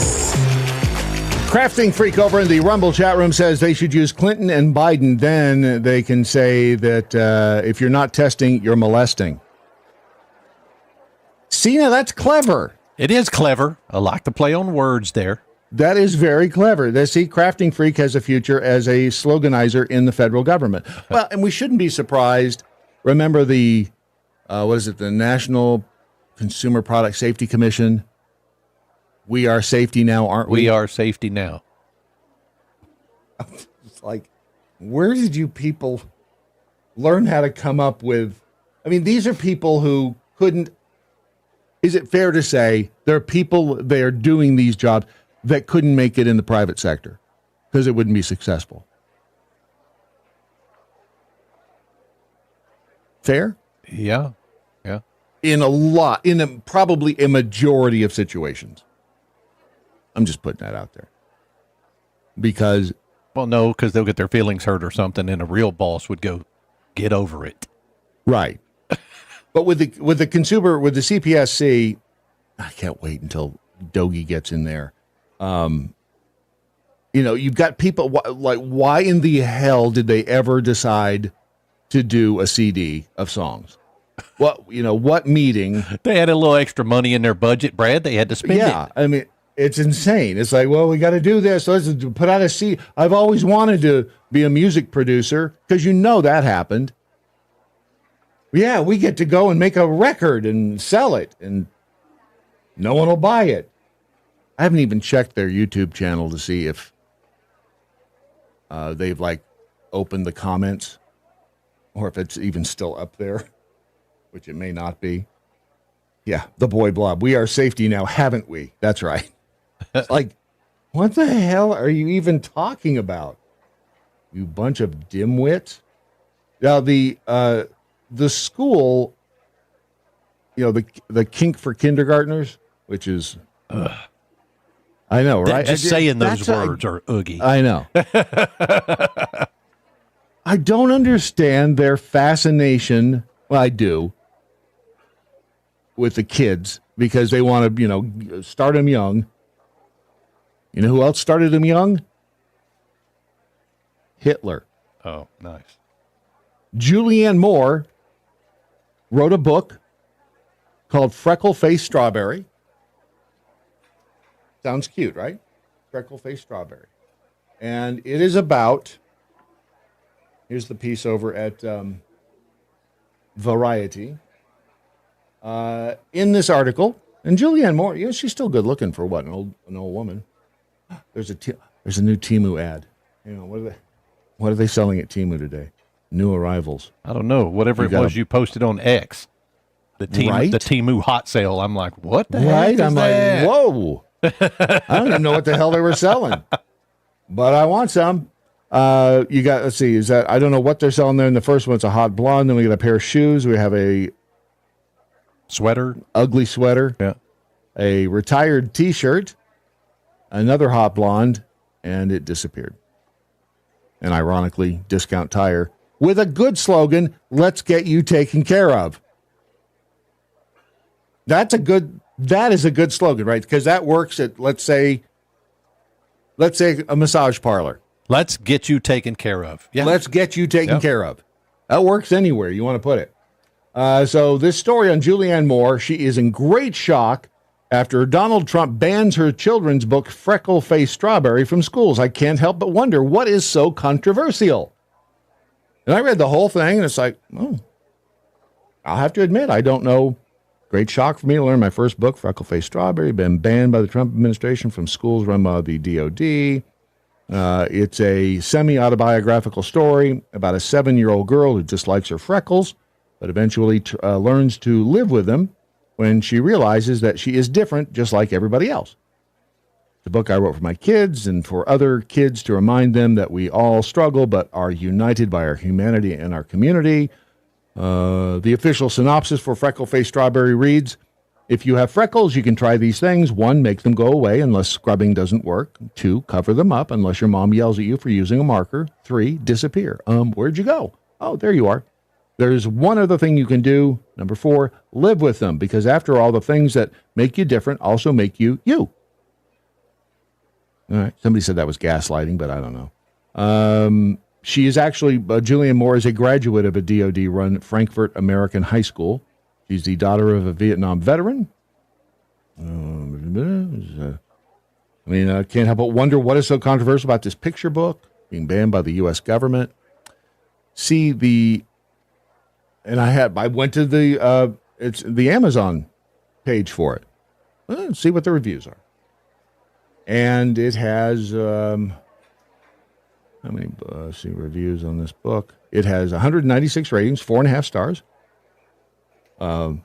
Crafting Freak over in the Rumble chat room says they should use Clinton and Biden. Then they can say that if you're not testing, you're molesting. See, now that's clever. It is clever. I like to play on words there. That is very clever. See, Crafting Freak has a future as a sloganizer in the federal government. Well, and we shouldn't be surprised. Remember the, the National Consumer Product Safety Commission? We are safety now, aren't we? We are safety now. It's like, where did you people learn how to come up with? I mean, these are people who couldn't. Is it fair to say there are people they are doing these jobs that couldn't make it in the private sector because it wouldn't be successful? Fair? Yeah. Yeah. In probably a majority of situations. I'm just putting that out there. Because. Well, no, because they'll get their feelings hurt or something, and a real boss would go, get over it. Right. But with the CPSC, I can't wait until Dogie gets in there. You've got people like, why in the hell did they ever decide to do a CD of songs? What meeting? They had a little extra money in their budget, Brad. They had to spend it. Yeah, I mean, it's insane. It's like, well, we got to do this. Let's put out a CD. I've always wanted to be a music producer because that happened. Yeah, we get to go and make a record and sell it, and no one will buy it. I haven't even checked their YouTube channel to see if they've opened the comments or if it's even still up there, which it may not be. Yeah, the boy blob. We are safety now, haven't we? That's right. It's like, what the hell are you even talking about? You bunch of dimwits. Now, the school, the kink for kindergartners, which is, I know, right? Just saying those words are oogie. I know. I don't understand their fascination. Well, I do. with the kids because they want to, start them young. You know who else started them young? Hitler. Oh, nice. Julianne Moore wrote a book called Freckle-Faced Strawberry. Sounds cute, right? Freckle-Faced Strawberry. And it is about, here's the piece over at Variety. In this article, and Julianne Moore, she's still good looking for what, an old woman. There's a new Temu ad. What are they selling at Temu today? New arrivals. I don't know. Whatever it was you posted on X, the Temu hot sale. I'm like, what the heck is I'm that? like, whoa. I don't even know what the hell they were selling, but I want some. Let's see, I don't know what they're selling there. In the first one, it's a hot blonde. Then we got a pair of shoes. We have a sweater, ugly sweater. Yeah. A retired T-shirt, another hot blonde, and it disappeared. And ironically, Discount Tire with a good slogan, let's get you taken care of. That is a good slogan, right? Because that works at, let's say a massage parlor. Let's get you taken care of. Yeah. Let's get you taken care of. That works anywhere you want to put it. So this story on Julianne Moore, she is in great shock after Donald Trump bans her children's book, Freckle-Faced Strawberry, from schools. I can't help but wonder, what is so controversial? And I read the whole thing, and it's like, I'll have to admit, I don't know. Great shock for me to learn my first book, Freckle-Faced Strawberry, been banned by the Trump administration from schools run by the DOD. It's a semi-autobiographical story about a 7-year-old girl who dislikes her freckles, but eventually learns to live with them when she realizes that she is different, just like everybody else. It's a book I wrote for my kids and for other kids to remind them that we all struggle but are united by our humanity and our community. The official synopsis for Freckle-Faced Strawberry reads, if you have freckles, you can try these things. 1, make them go away unless scrubbing doesn't work. 2, cover them up unless your mom yells at you for using a marker. 3, disappear. Where'd you go? Oh, there you are. There's one other thing you can do. Number 4, live with them, because after all, the things that make you different also make you you. All right. Somebody said that was gaslighting, but I don't know. She is actually, Julianne Moore is a graduate of a DOD-run Frankfurt American high school. She's the daughter of a Vietnam veteran. I can't help but wonder what is so controversial about this picture book being banned by the U.S. government. I went to the Amazon page for it. See what the reviews are. And it has, how many reviews on this book? It has 196 ratings, 4.5 stars. The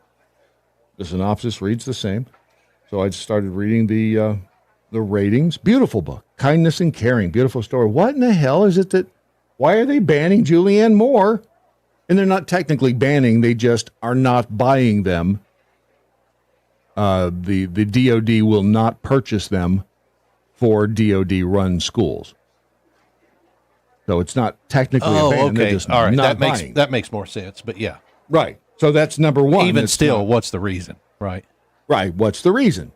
synopsis reads the same. So I just started reading the ratings. Beautiful book. Kindness and caring. Beautiful story. What in the hell is it why are they banning Julianne Moore? And they're not technically banning, they just are not buying them. The DOD will not purchase them for DOD-run schools. So it's not technically a ban. Okay. They're just all right. not buying. That makes more sense, but yeah. Right. So that's number one. Even still, what's the reason? Right. Right. What's the reason?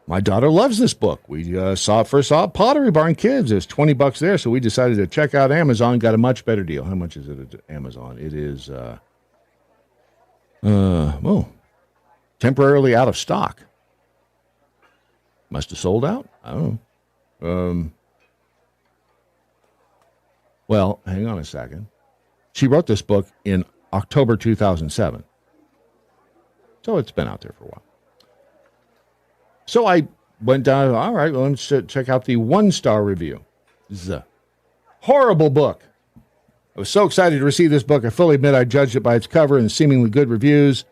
My daughter loves this book. We first saw it at Pottery Barn Kids. There's $20 there, so we decided to check out Amazon. Got a much better deal. How much is it at Amazon? It is, temporarily out of stock. Must have sold out. I don't know. Well, hang on a second. She wrote this book in October 2007. So it's been out there for a while. So I went down, all right, well, let's check out the 1-star review. This is a horrible book. I was so excited to receive this book. I fully admit I judged it by its cover and seemingly good reviews.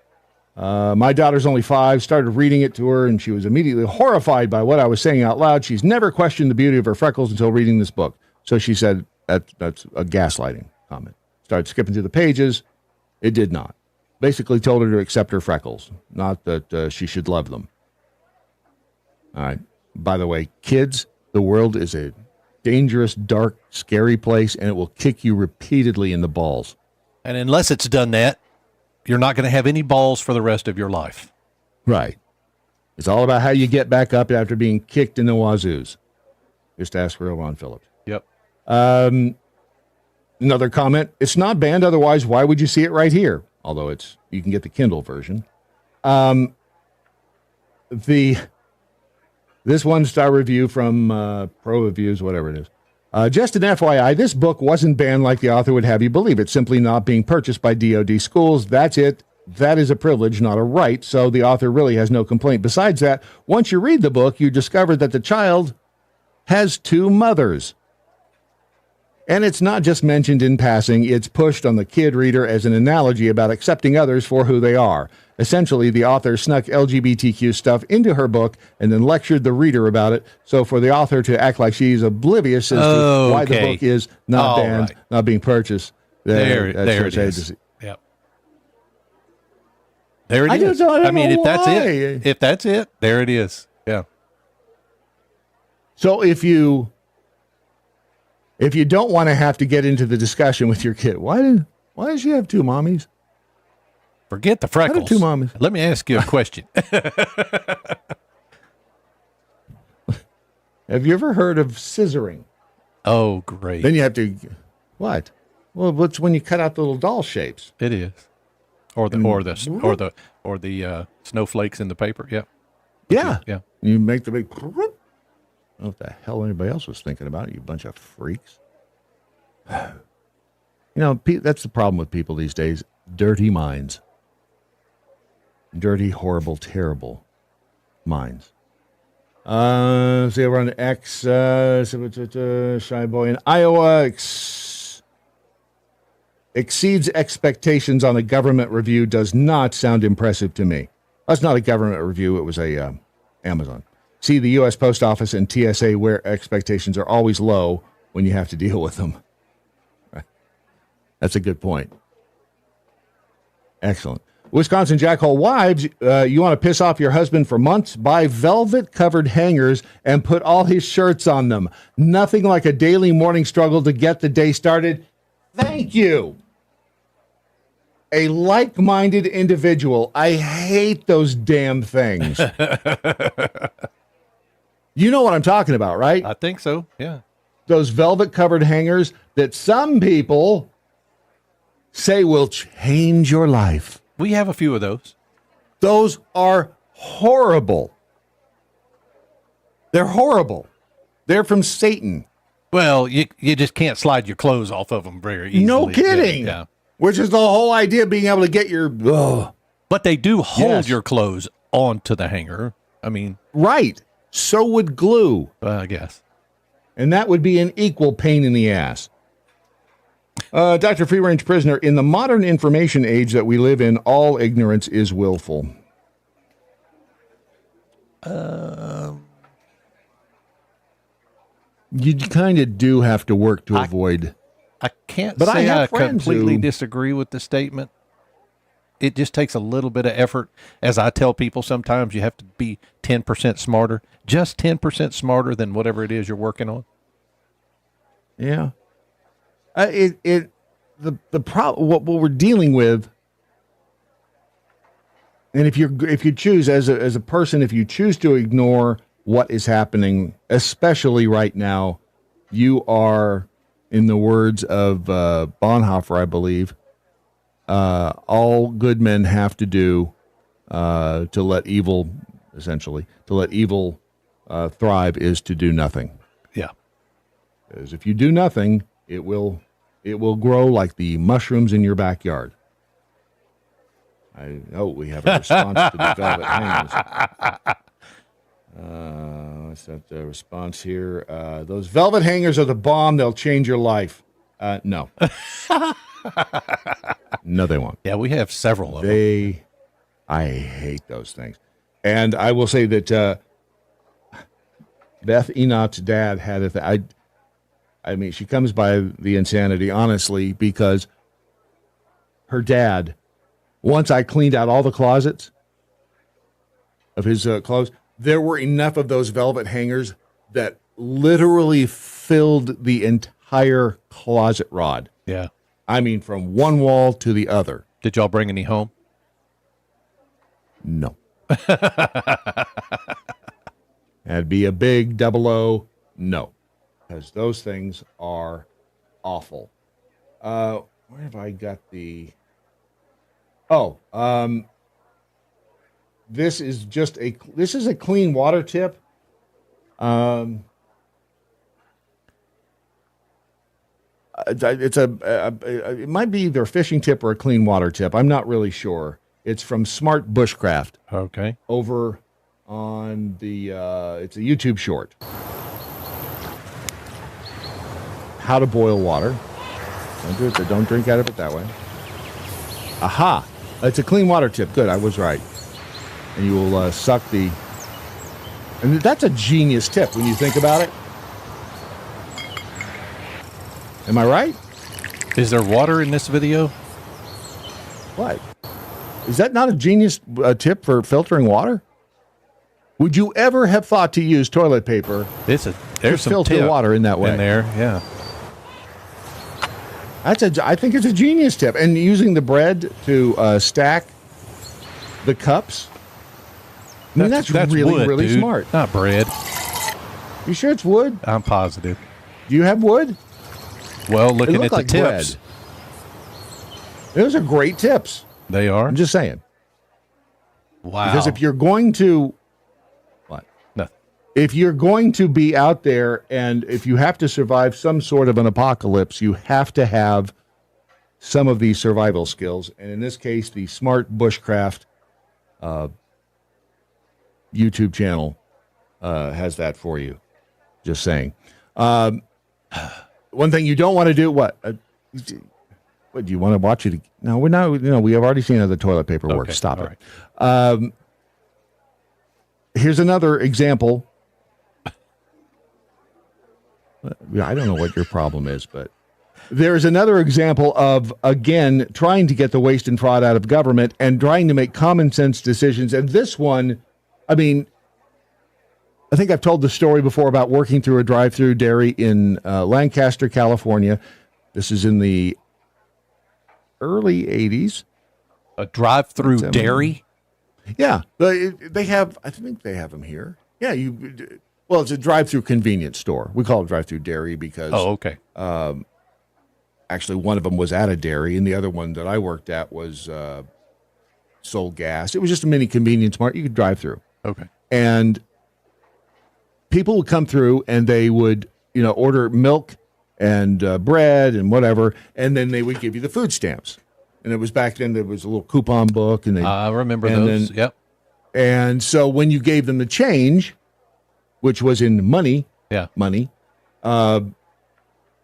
My daughter's only 5, started reading it to her, and she was immediately horrified by what I was saying out loud. She's never questioned the beauty of her freckles until reading this book. So she said, that's a gaslighting comment. Started skipping through the pages. It did not. Basically told her to accept her freckles, not that she should love them. All right. By the way, kids, the world is a dangerous, dark, scary place, and it will kick you repeatedly in the balls. And unless it's done that, You're not going to have any balls for the rest of your life. Right. It's all about how you get back up after being kicked in the wazoos. Just ask for Ron Phillips. Yep. Another comment. It's not banned. Otherwise, why would you see it right here? Although you can get the Kindle version. This 1-star review from Pro Reviews, whatever it is. Just an FYI, this book wasn't banned like the author would have you believe. It's simply not being purchased by DoD schools. That's it. That is a privilege, not a right. So the author really has no complaint. Besides that, once you read the book, you discover that the child has 2 mothers. And it's not just mentioned in passing. It's pushed on the kid reader as an analogy about accepting others for who they are. Essentially, the author snuck LGBTQ stuff into her book and then lectured the reader about it. So for the author to act like she's oblivious as to why the book is not banned, not being purchased. There it is. Yep. There it is. I mean, if that's it, there it is. Yeah. So if you don't want to have to get into the discussion with your kid, why does she have 2 mommies? Forget the freckles. 2 mommies. Let me ask you a question. Have you ever heard of scissoring? Oh, great. Then you have to what? Well, it's when you cut out the little doll shapes. It is. Or the snowflakes in the paper. Yeah. Yeah. Yeah. You make the big. I don't know what the hell anybody else was thinking about it, you bunch of freaks. That's the problem with people these days. Dirty minds. Dirty, horrible, terrible minds. See over on X, Shy Boy in Iowa exceeds expectations on a government review. Does not sound impressive to me. That's not a government review. It was a Amazon. See, the U.S. Post Office and TSA where expectations are always low when you have to deal with them. That's a good point. Excellent. Wisconsin Jackhole wives, you want to piss off your husband for months? Buy velvet-covered hangers and put all his shirts on them. Nothing like a daily morning struggle to get the day started. Thank you. A like-minded individual. I hate those damn things. You know what I'm talking about, right? I think so, yeah. Those velvet-covered hangers that some people say will change your life. We have a few of those. Those are horrible. They're horrible. They're from Satan. Well, you just can't slide your clothes off of them very easily. No kidding. Yeah. Which is the whole idea of being able to get your... But they do hold your clothes onto the hanger. I mean... Right. So would glue. I guess. And that would be an equal pain in the ass. Dr. Free Range Prisoner, in the modern information age that we live in, all ignorance is willful. You kind of do have to work to avoid. I can't say I completely disagree with the statement. It just takes a little bit of effort. As I tell people, sometimes you have to be 10% smarter, just 10% smarter than whatever it is you're working on. Yeah. The problem, what we're dealing with, and if you choose as a person, if you choose to ignore what is happening, especially right now, you are, in the words of Bonhoeffer, I believe, all good men have to do to let evil, essentially, to let evil thrive is to do nothing. Yeah. Because if you do nothing, it will grow like the mushrooms in your backyard. We have a response to the velvet hangers. What's that response here? Those velvet hangers are the bomb. They'll change your life. No. No, they won't. Yeah, we have several of them. I hate those things. And I will say that Beth Enoch's dad had a thing. I mean, she comes by the insanity, honestly, because her dad, once I cleaned out all the closets of his clothes, there were enough of those velvet hangers that literally filled the entire closet rod. Yeah. I mean, from one wall to the other. Did y'all bring any home? No. That'd be a big 00 no. Because those things are awful. Where have I got the... Oh, this is a clean water tip. It might be either a fishing tip or a clean water tip. I'm not really sure. It's from Smart Bushcraft. Okay. Over on the, it's a YouTube short. How to boil water. Don't do it. Don't drink out of it that way. Aha! It's a clean water tip. Good, I was right. And you will suck the... And that's a genius tip when you think about it. Am I right? Is there water in this video? What? Is that not a genius tip for filtering water? Would you ever have thought to use toilet paper there's to some filter water in that way? In there, yeah. I think it's a genius tip. And using the bread to stack the cups. I mean, that's really, wood, really dude. smart. Not bread. You sure it's wood? I'm positive. Do you have wood? Well, looking at the like tips. Bread. Those are great tips. They are? I'm just saying. Wow. Because if you're going to... What? Nothing. If you're going to be out there and if you have to survive some sort of an apocalypse, you have to have some of these survival skills. And in this case, the Smart Bushcraft YouTube channel has that for you. Just saying. One thing you don't want to do, what? What do you want to watch it? No, we're not. We have already seen how the toilet paper works. Okay, Stop all it. Right. Here's another example. I don't know what your problem is, but there's another example of, again, trying to get the waste and fraud out of government and trying to make common sense decisions. And this one, I mean, I think I've told the story before about working through a drive-through dairy in Lancaster, California. This is in the early 80s. A drive-through dairy? Yeah. They have, I think they have them here. Yeah, well, it's a drive-through convenience store. We call it drive-through dairy because... Oh, okay. Actually, one of them was at a dairy, and the other one that I worked at was sold gas. It was just a mini convenience mart. You could drive through. Okay. And people would come through, and they would, order milk and bread and whatever, and then they would give you the food stamps. And it was back then, there was a little coupon book. And I remember those, yep. And so when you gave them the change, which was in money, then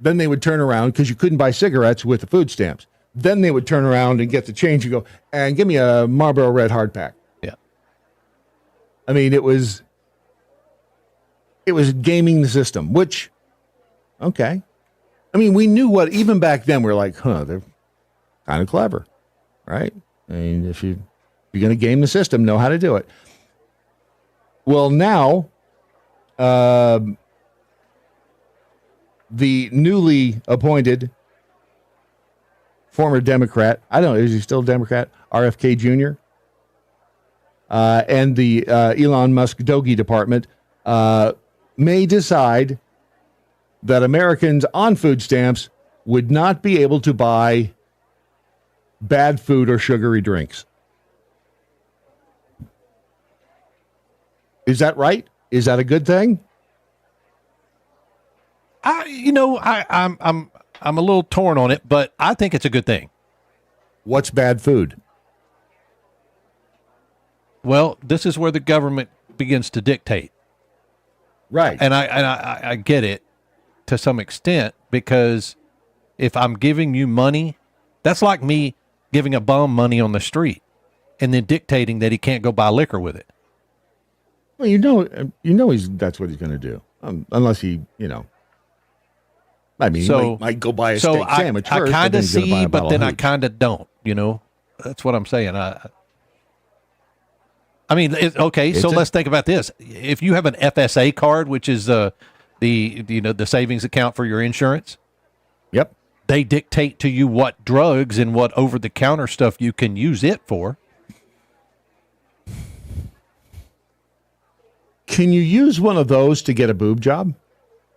they would turn around, because you couldn't buy cigarettes with the food stamps. Then they would turn around and get the change and go, and give me a Marlboro Red hard pack. Yeah. I mean, it was gaming the system, which, okay. I mean, we knew even back then, we were like, they're kind of clever, right? I mean, if you're going to game the system, know how to do it. Well, now, the newly appointed former Democrat, I don't know, is he still a Democrat? RFK Jr. And the Elon Musk Doggy Department may decide that Americans on food stamps would not be able to buy bad food or sugary drinks. Is that right? Is that a good thing? I'm a little torn on it, but I think it's a good thing. What's bad food? Well, this is where the government begins to dictate. Right. And I get it to some extent, because if I'm giving you money, that's like me giving a bum money on the street and then dictating that he can't go buy liquor with it. Well, that's what he's going to do, unless he, I mean, he might go buy a steak sandwich first. I kind of see, but then I kind of don't. That's what I'm saying. I mean, okay. So let's think about this. If you have an FSA card, which is the savings account for your insurance. Yep. They dictate to you what drugs and what over-the-counter stuff you can use it for. Can you use one of those to get a boob job?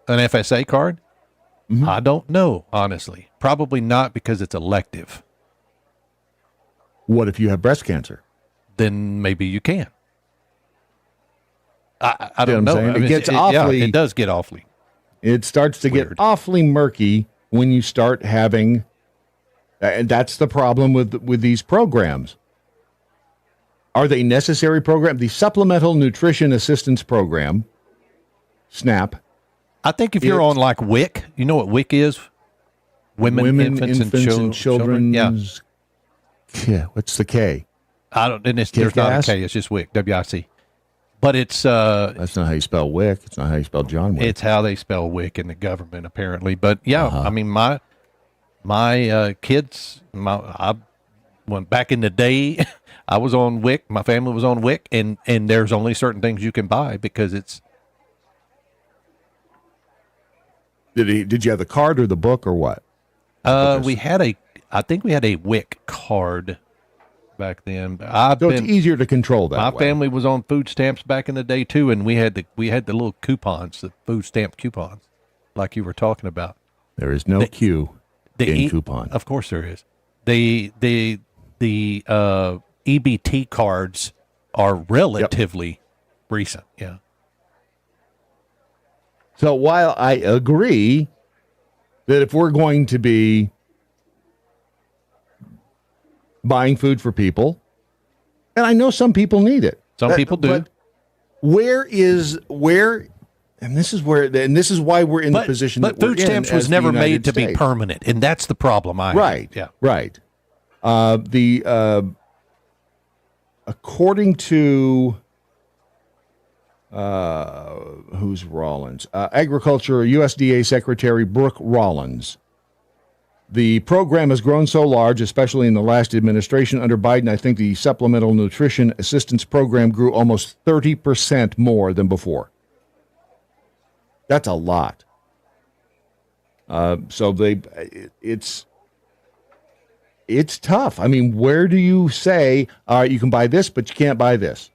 An FSA card? Mm-hmm. I don't know, honestly. Probably not, because it's elective. What if you have breast cancer? Then maybe you can. I don't know. It gets awfully. It does get awfully. It starts to get awfully murky when you start having, and that's the problem with these programs. Are they necessary programs? The Supplemental Nutrition Assistance Program, SNAP. I think if you're on like WIC, you know what WIC is? Women, infants, and children. Yeah. What's the K? I don't. And there's not a K. It's just WIC. WIC. But it's that's not how you spell WIC. It's not how you spell John Wick. It's how they spell WIC in the government, apparently. But yeah, I mean, my kids, I went back in the day. I was on WIC. My family was on WIC, and there's only certain things you can buy because it's. Did you have the card or the book or what? I think we had a WIC card back then. It's easier to control that. My way. family was on food stamps back in the day too, and we had the little coupons, the food stamp coupons, like you were talking about. There is no Q in coupon. Of course there is. The EBT cards are relatively recent. Yeah. So while I agree that if we're going to be buying food for people, and I know some people need it. Some people do. But and this is why we're in the position that we're in. But food stamps was never made to be permanent, and that's the problem I have. Yeah. Right. According to who's Rollins? Agriculture USDA Secretary Brooke Rollins. The program has grown so large, especially in the last administration under Biden. I think the Supplemental Nutrition Assistance Program grew almost 30% more than before. That's a lot. So it's tough. I mean, where do you say, all right, you can buy this, but you can't buy this?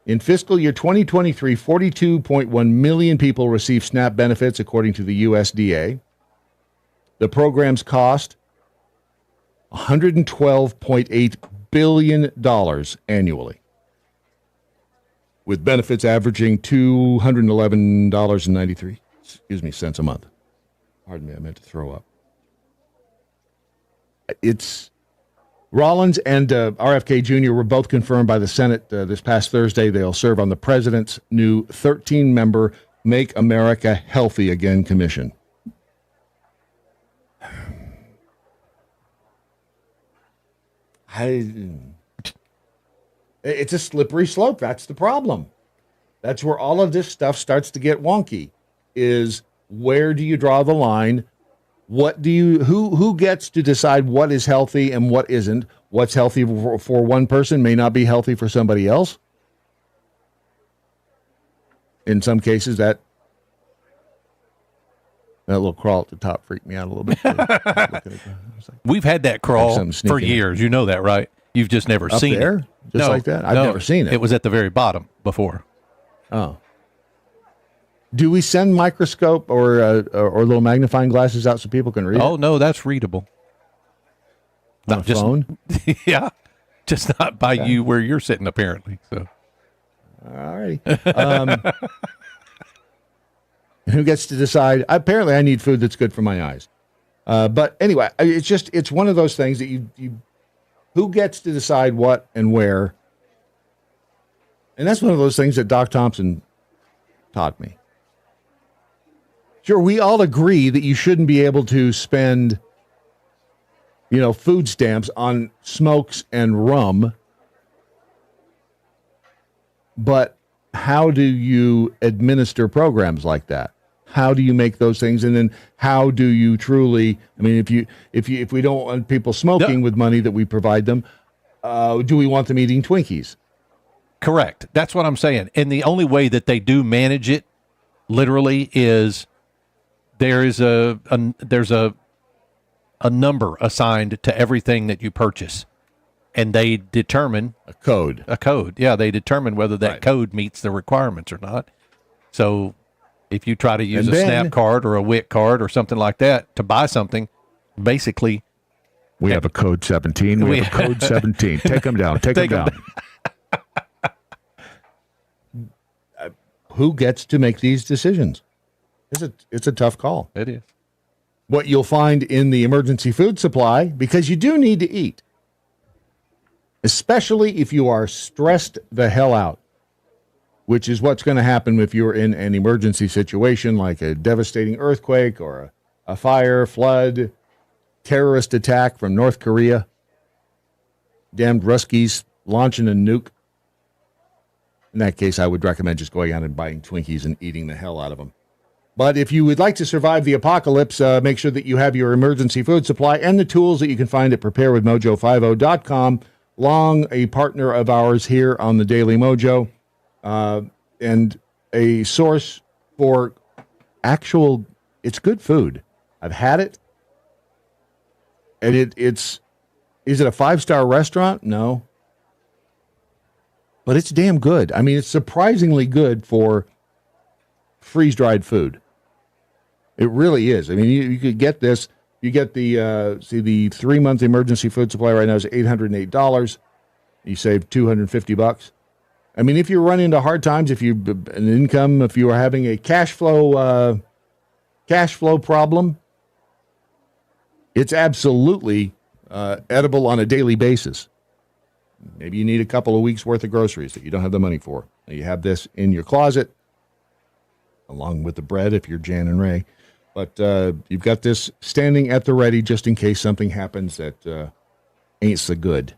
In fiscal year 2023, 42.1 million people received SNAP benefits, according to the USDA. The programs cost $112.8 billion annually, with benefits averaging $211.93 cents a month. Pardon me, I meant to throw up. It's Rollins and RFK Jr. were both confirmed by the Senate this past Thursday. They'll serve on the president's new 13-member Make America Healthy Again commission. It's a slippery slope. That's the problem. That's where all of this stuff starts to get wonky. Is where do you draw the line? Who gets to decide what is healthy and what isn't? What's healthy for one person may not be healthy for somebody else. In some cases, that little crawl at the top freaked me out a little bit. We've had that crawl for years. You know that, right? You've just never seen there? it. Just like that? I've never seen it. It was at the very bottom before. Oh. Do we send microscope or little magnifying glasses out so people can read it? Oh, no, that's readable. On a phone? Yeah. Just not by you where you're sitting, apparently. So. All righty. Who gets to decide? Apparently, I need food that's good for my eyes. But anyway, it's one of those things that you who gets to decide what and where? And that's one of those things that Doc Thompson taught me. Sure, we all agree that you shouldn't be able to spend, food stamps on smokes and rum. But how do you administer programs like that? How do you make those things? And then how do you truly, if we don't want people smoking with money that we provide them, do we want them eating Twinkies? Correct. That's what I'm saying. And the only way that they do manage it literally is there's a number assigned to everything that you purchase. and they determine a code. Yeah, they determine whether that code meets the requirements or not. So if you try to use a SNAP card or a WIC card or something like that to buy something, basically, we have a code 17. We have a code 17. Take them down. Take them down. Who gets to make these decisions? It's a tough call. It is. What you'll find in the emergency food supply, because you do need to eat, especially if you are stressed the hell out, which is what's going to happen if you're in an emergency situation like a devastating earthquake or a fire, flood, terrorist attack from North Korea, damned Ruskies launching a nuke. In that case, I would recommend just going out and buying Twinkies and eating the hell out of them. But if you would like to survive the apocalypse, make sure that you have your emergency food supply and the tools that you can find at preparewithmojo50.com. Long a partner of ours here on the Daily Mojo, and a source for it's good food. I've had it, and is it a 5-star restaurant? No. But it's damn good. I mean, it's surprisingly good for freeze-dried food. It really is. I mean, you could get this. You get the 3-month emergency food supply right now is $808. You save $250. I mean, if you run into hard times, if you are having a cash flow problem, it's absolutely edible on a daily basis. Maybe you need a couple of weeks worth of groceries that you don't have the money for. You have this in your closet, along with the bread if you're Jan and Ray. But you've got this standing at the ready just in case something happens that ain't so good.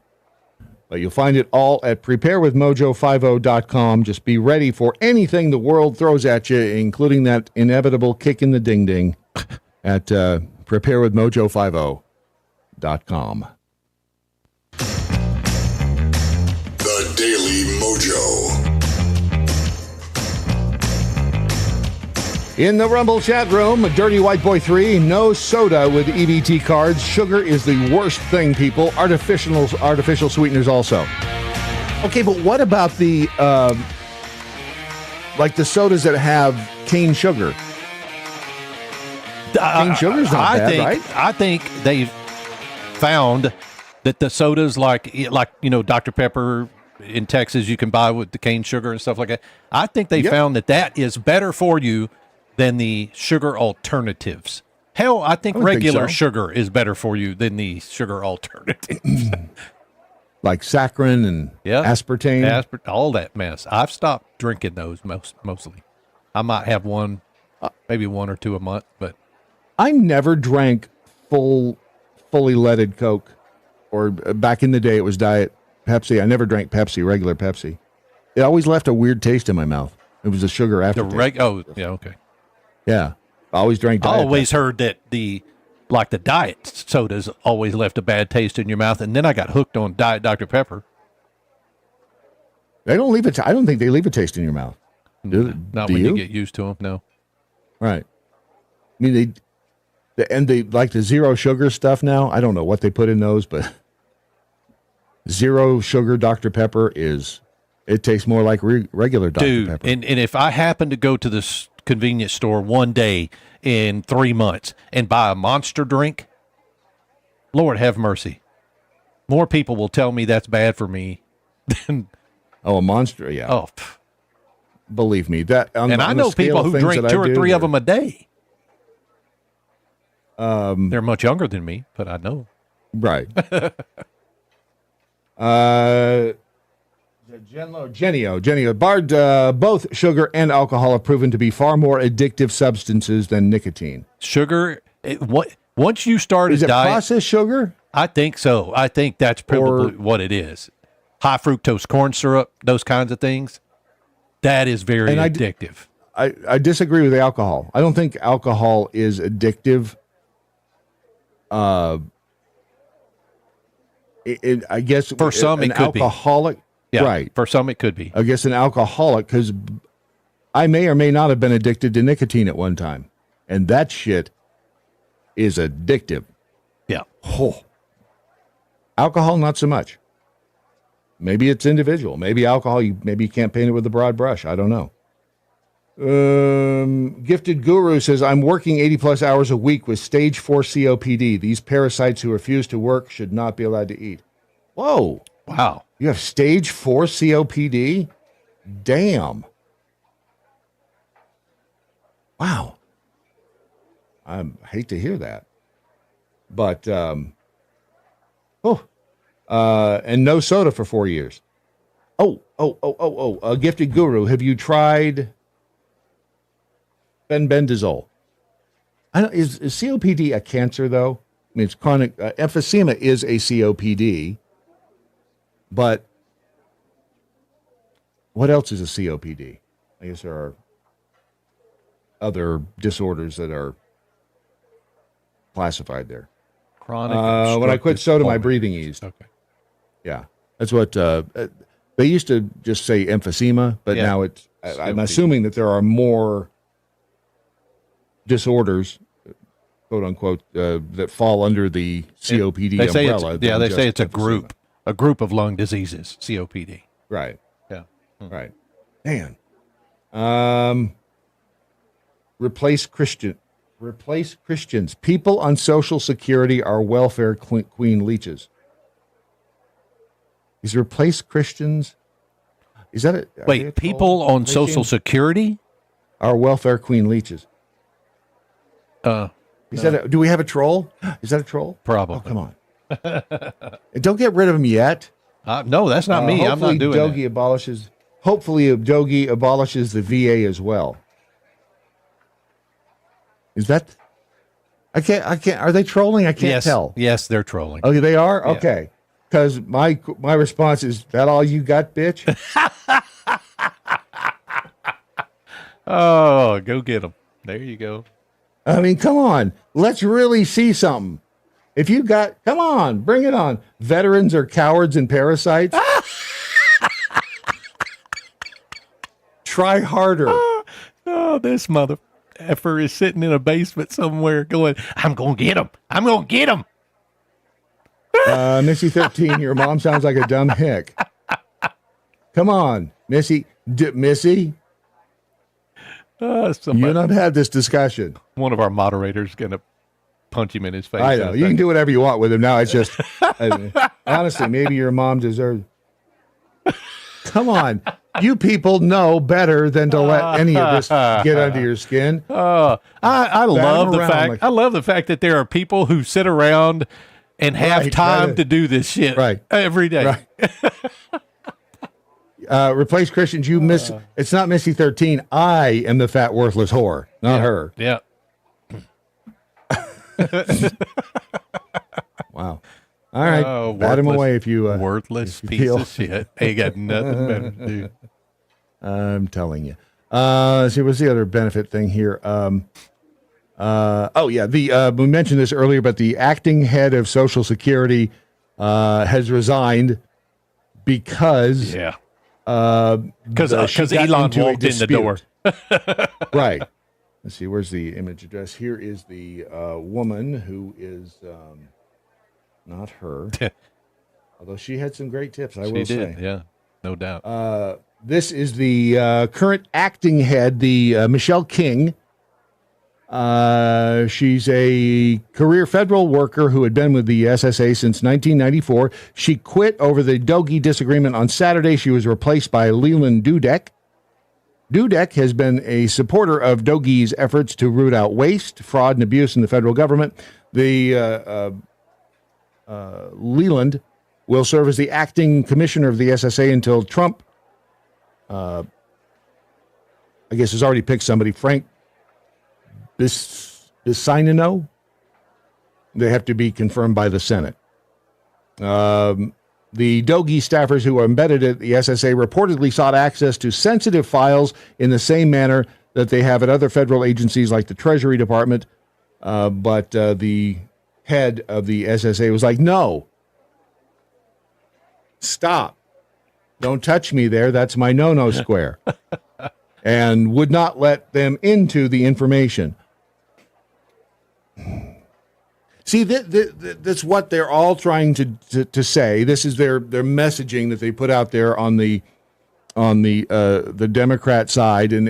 But you'll find it all at preparewithmojo50.com. Just be ready for anything the world throws at you, including that inevitable kick in the ding-ding at preparewithmojo50.com. The Daily Mojo. In the Rumble chat room, Dirty White Boy 3, no soda with EBT cards. Sugar is the worst thing, people. Artificial sweeteners also. Okay, but what about the the sodas that have cane sugar? Cane sugar's not bad, right? I think they've found that the sodas like Dr. Pepper in Texas you can buy with the cane sugar and stuff like that. I think they found that is better for you than the sugar alternatives. Hell, I think regular sugar is better for you than the sugar alternatives. Like saccharin and aspartame. All that mess. I've stopped drinking those mostly. I might have maybe one or two a month, but I never drank fully leaded Coke, or back in the day it was Diet Pepsi. I never drank Pepsi, regular Pepsi. It always left a weird taste in my mouth. It was a sugar aftertaste. Okay. Yeah, I always drank Diet I always Pepsi. heard that the diet sodas always left a bad taste in your mouth, and then I got hooked on Diet Dr. Pepper. They don't leave it. I don't think they leave a taste in your mouth. Not when you get used to them. No. Right. I mean, they like the zero sugar stuff now. I don't know what they put in those, but zero sugar Dr. Pepper it tastes more like regular Dr. Pepper. And if I happen to go to this convenience store one day in 3 months and buy a Monster drink, Lord have mercy. More people will tell me that's bad for me than a Monster, yeah. Oh, believe me, that. And I know people who drink 2 or 3 of them a day. They're much younger than me, but I know. Right. Genio. Bard, both sugar and alcohol have proven to be far more addictive substances than nicotine. Sugar, once you start is a it diet, processed sugar? I think so. I think that's probably what it is. High fructose corn syrup, those kinds of things. That is very addictive. I disagree with the alcohol. I don't think alcohol is addictive. I guess for some it could be. Alcoholic. Yeah, right. For some, it could be. I guess an alcoholic, because I may or may not have been addicted to nicotine at one time. And that shit is addictive. Yeah. Oh. Alcohol, not so much. Maybe it's individual. Maybe alcohol, maybe you can't paint it with a broad brush. I don't know. Gifted Guru says, I'm working 80-plus hours a week with stage 4 COPD. These parasites who refuse to work should not be allowed to eat. Whoa. Wow. You have stage 4 COPD? Damn. Wow. I hate to hear that. But, and no soda for 4 years. Gifted Guru, have you tried bendazole? Is COPD a cancer, though? I mean, it's chronic. Emphysema is a COPD. But what else is a COPD? I guess there are other disorders that are classified there. Chronic. When I quit soda, my breathing eased. Okay. Yeah, that's what they used to just say emphysema, but now it's. I'm assuming that there are more disorders, quote unquote, that fall under the COPD umbrella. They say it's a group of lung diseases, COPD. Right. Yeah. Right. Man. Replace Christians. People on Social Security are welfare queen leeches. Is replace Christians? Is that it? Wait, people on Social Security are welfare queen leeches. Is that? Do we have a troll? Is that a troll? Probably. Oh, come on. Don't get rid of him yet. No, that's not me. I'm not doing it. Hopefully, Dogie abolishes the VA as well. Is that? I can't. Are they trolling? I can't tell. Yes, they're trolling. Oh, they are? Yeah. Okay. Because my response is, that all you got, bitch? Oh, go get them. There you go. I mean, come on. Let's really see something. If you got, come on, bring it on. Veterans are cowards and parasites. Try harder. Oh, this mother effer is sitting in a basement somewhere going, I'm going to get him. I'm going to get him. Missy 13, your mom sounds like a dumb hick. Come on, Missy. Missy? You and I've had this discussion. One of our moderators is going to punch him in his face. I know. You can do whatever you want with him now. It's just, honestly, maybe your mom deserves. Come on. You people know better than to let any of this get under your skin. I love the fact. I love the fact that there are people who sit around and have time to do this shit every day. Right. Replace Christians. You miss. It's not Missy 13. I am the fat, worthless whore, not her. Yeah. Wow. All right. Bat him away if you. Worthless piece of shit. Ain't got nothing better to do. I'm telling you. Let's see, what's the other benefit thing here? We mentioned this earlier, but the acting head of Social Security has resigned because Elon walked in the door. Right. Let's see, where's the image address? Here is the woman who is not her, although she had some great tips, I will say. Yeah, no doubt. This is the current acting head, the Michelle King. She's a career federal worker who had been with the SSA since 1994. She quit over the Dogie disagreement on Saturday. She was replaced by Leland Dudek. Dudek has been a supporter of Dogie's efforts to root out waste, fraud, and abuse in the federal government. The Leland will serve as the acting commissioner of the SSA until Trump, I guess, has already picked somebody, Frank Bissinino. They have to be confirmed by the Senate. The Dogie staffers who are embedded at the SSA reportedly sought access to sensitive files in the same manner that they have at other federal agencies like the Treasury Department. But the head of the SSA was like, no, stop. Don't touch me there. That's my no-no square. And would not let them into the information. See, that's what they're all trying to say. This is their messaging that they put out there on the Democrat side, and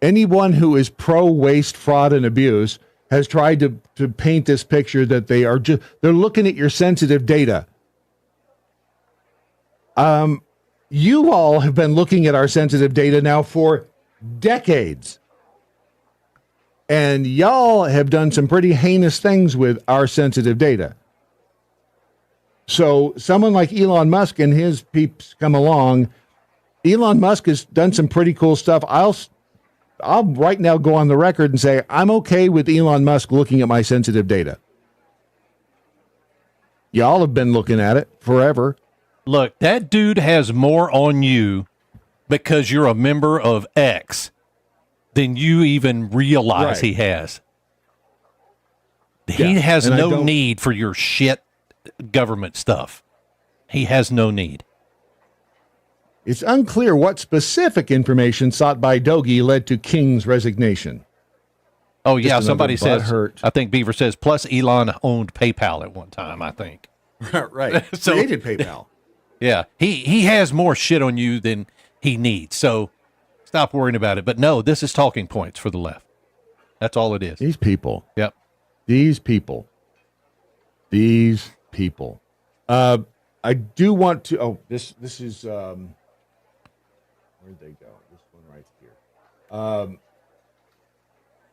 anyone who is pro waste, fraud, and abuse has tried to paint this picture that they're looking at your sensitive data. You all have been looking at our sensitive data now for decades. And y'all have done some pretty heinous things with our sensitive data. So someone like Elon Musk and his peeps come along. Elon Musk has done some pretty cool stuff. I'll right now go on the record and say I'm okay with Elon Musk looking at my sensitive data. Y'all have been looking at it forever. Look, that dude has more on you because you're a member of X than you even realize he has. He has no need for your shit government stuff. He has no need. It's unclear what specific information sought by Doge led to King's resignation. Oh, yeah, somebody says, I think Beaver says, plus Elon owned PayPal at one time, I think. Right. So, created PayPal. Yeah, he has more shit on you than he needs, so stop worrying about it. But no, this is talking points for the left. That's all it is. These people. Yep. These people. I do want to, this is, where'd they go? This one right here.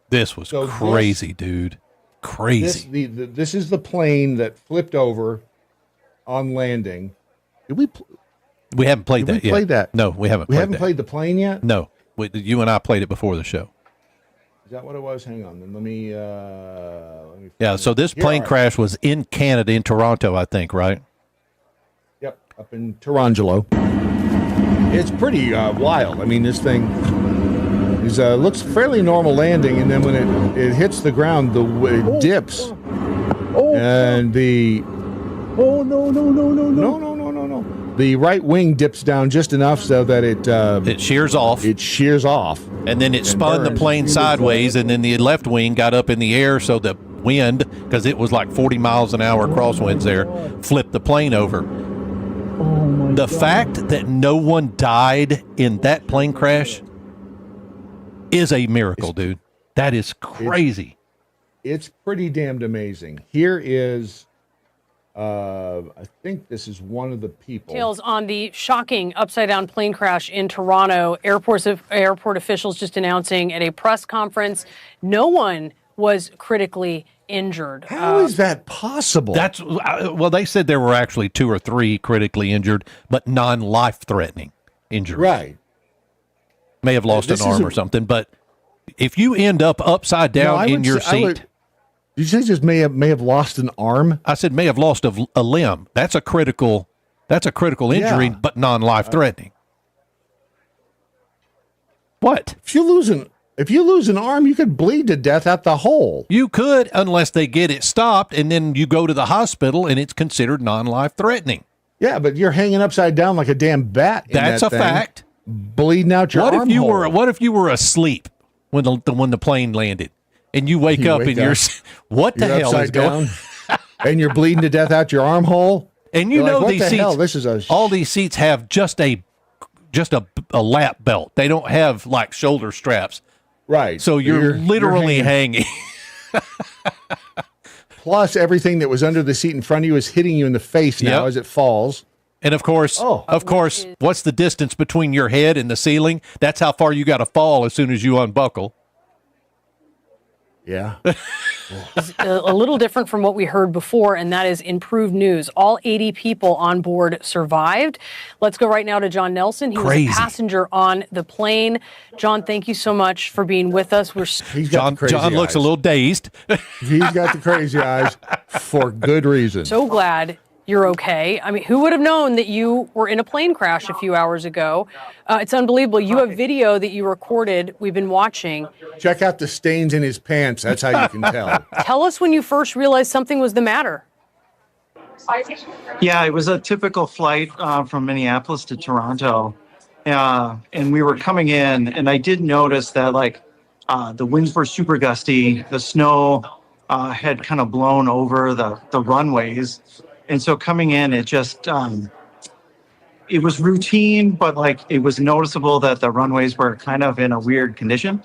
This was crazy, dude. Crazy. This is the plane that flipped over on landing. Did we haven't played that yet. Played that? No, we haven't. We haven't played the plane yet. No, you and I played it before the show. Is that what it was? Hang on, then let me. Yeah. So this plane crash was in Canada, in Toronto, I think, right? Yep, up in Torangelo. It's pretty wild. I mean, this thing looks fairly normal landing, and then when it hits the ground, it dips, and the. Oh no! The right wing dips down just enough so that it shears off. It shears off, and then it spun the plane sideways, and then the left wing got up in the air, so the wind, because it was like 40 miles an hour crosswinds there, flipped the plane over. The fact that no one died in that plane crash is a miracle, dude. That is crazy. It's pretty damned amazing. Here is. I think this is one of the people. Details on the shocking upside-down plane crash in Toronto. Airport officials just announcing at a press conference no one was critically injured. How is that possible? That's well, they said there were actually 2 or 3 critically injured, but non-life-threatening injuries. Right. May have lost an arm or something, but if you end up upside down in your seat. Did you say just may have lost an arm? I said may have lost a limb. That's a critical injury, but non-life threatening. What? If you lose an arm, you could bleed to death at the hole. You could, unless they get it stopped, and then you go to the hospital, and it's considered non-life threatening. Yeah, but you're hanging upside down like a damn bat. That's a fact. Bleeding out your arm. What if you were asleep when the plane landed? And you wake up and you're what the hell is going on? And you're bleeding to death out your armhole. And you know these seats. All these seats have just a lap belt. They don't have like shoulder straps. Right. So you're literally hanging. Plus, everything that was under the seat in front of you is hitting you in the face now as it falls. And of course, what's the distance between your head and the ceiling? That's how far you got to fall as soon as you unbuckle. Yeah. It's a little different from what we heard before, and that is improved news. All 80 people on board survived. Let's go right now to John Nelson. He was a passenger on the plane. John, thank you so much for being with us. John looks a little dazed. He's got the crazy eyes for good reason. So glad you're okay. I mean, who would have known that you were in a plane crash a few hours ago? It's unbelievable. You have video that you recorded. We've been watching. Check out the stains in his pants. That's how you can tell. Tell us when you first realized something was the matter. Yeah, it was a typical flight from Minneapolis to Toronto. And we were coming in, and I did notice that, like, The winds were super gusty. The snow had kind of blown over the runways. And so coming in, it just, it was routine, but like it was noticeable that the runways were kind of in a weird condition.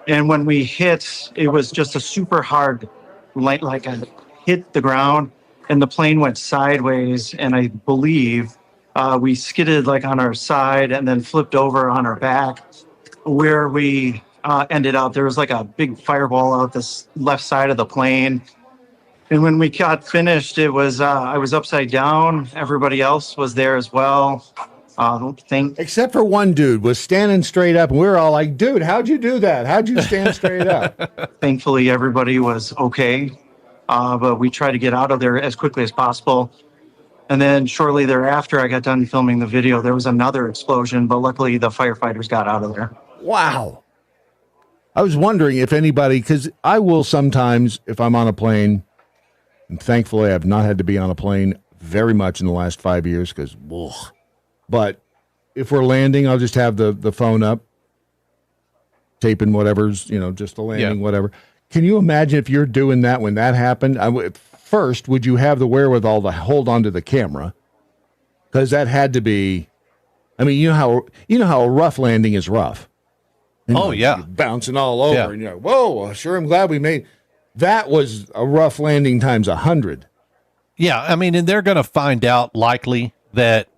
And when we hit, it was just a super hard, like I hit the ground and the plane went sideways. And I believe we skidded like on our side and then flipped over on our back where we ended up. There was like a big fireball out this left side of the plane. And when we got finished, it was I was upside down. Everybody else was there as well. Except for one dude was standing straight up, and we were all like, "Dude, how'd you do that? How'd you stand straight up?" Thankfully, everybody was okay, but we tried to get out of there as quickly as possible. And then shortly thereafter, I got done filming the video. There was another explosion, but luckily the firefighters got out of there. Wow. I was wondering if anybody, because I will sometimes, if I'm on a plane, and thankfully I've not had to be on a plane very much in the last 5 years, because, but if we're landing, I'll just have the phone up, taping whatever's, just the landing, whatever. Can you imagine if you're doing that when that happened? First, would you have the wherewithal to hold onto the camera? Because that had to be, you know how a rough landing is rough. You're bouncing all over, and you're like, whoa, sure, I'm glad we made. That was a rough landing times 100. Yeah, and they're going to find out likely that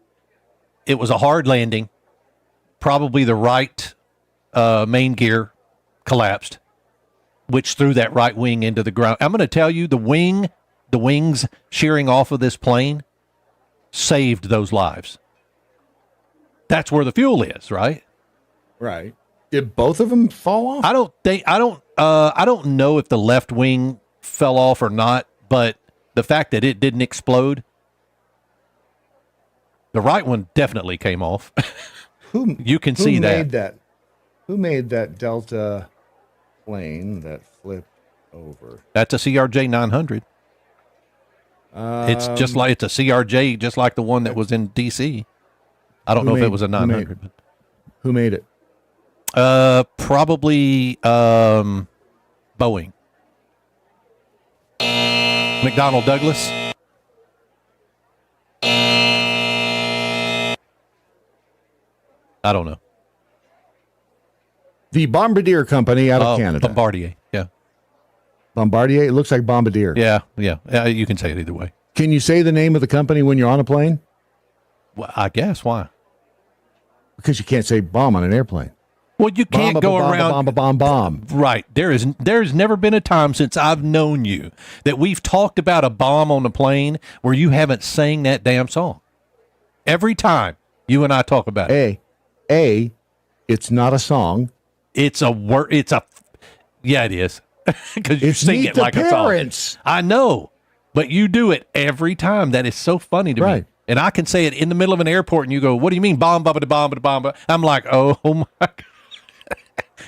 it was a hard landing. Probably the right main gear collapsed, which threw that right wing into the ground. I'm going to tell you, the wings shearing off of this plane saved those lives. That's where the fuel is, right? Right. Did both of them fall off? I don't know if the left wing fell off or not, but the fact that it didn't explode, the right one definitely came off. You can see that. Who made that Delta plane that flipped over? That's a CRJ 900. It's a CRJ, just like the one that was in DC. I don't know if it was a 900. Who made it? Probably Boeing. McDonnell Douglas. I don't know. The Bombardier Company out of Canada. Bombardier, yeah. Bombardier? It looks like Bombardier. Yeah. You can say it either way. Can you say the name of the company when you're on a plane? Well, I guess. Why? Because you can't say bomb on an airplane. Well, you can't go around. Bomb. Right. There's never been a time since I've known you that we've talked about a bomb on the plane where you haven't sang that damn song. Every time you and I talk about it. It's not a song. It's a word. Yeah, it is. Because you sing it like parents. A song. I know, but you do it every time. That is so funny to me. And I can say it in the middle of an airport, and you go, "What do you mean, bomb, bomb, bomb, bomb?" I'm like, "Oh my God."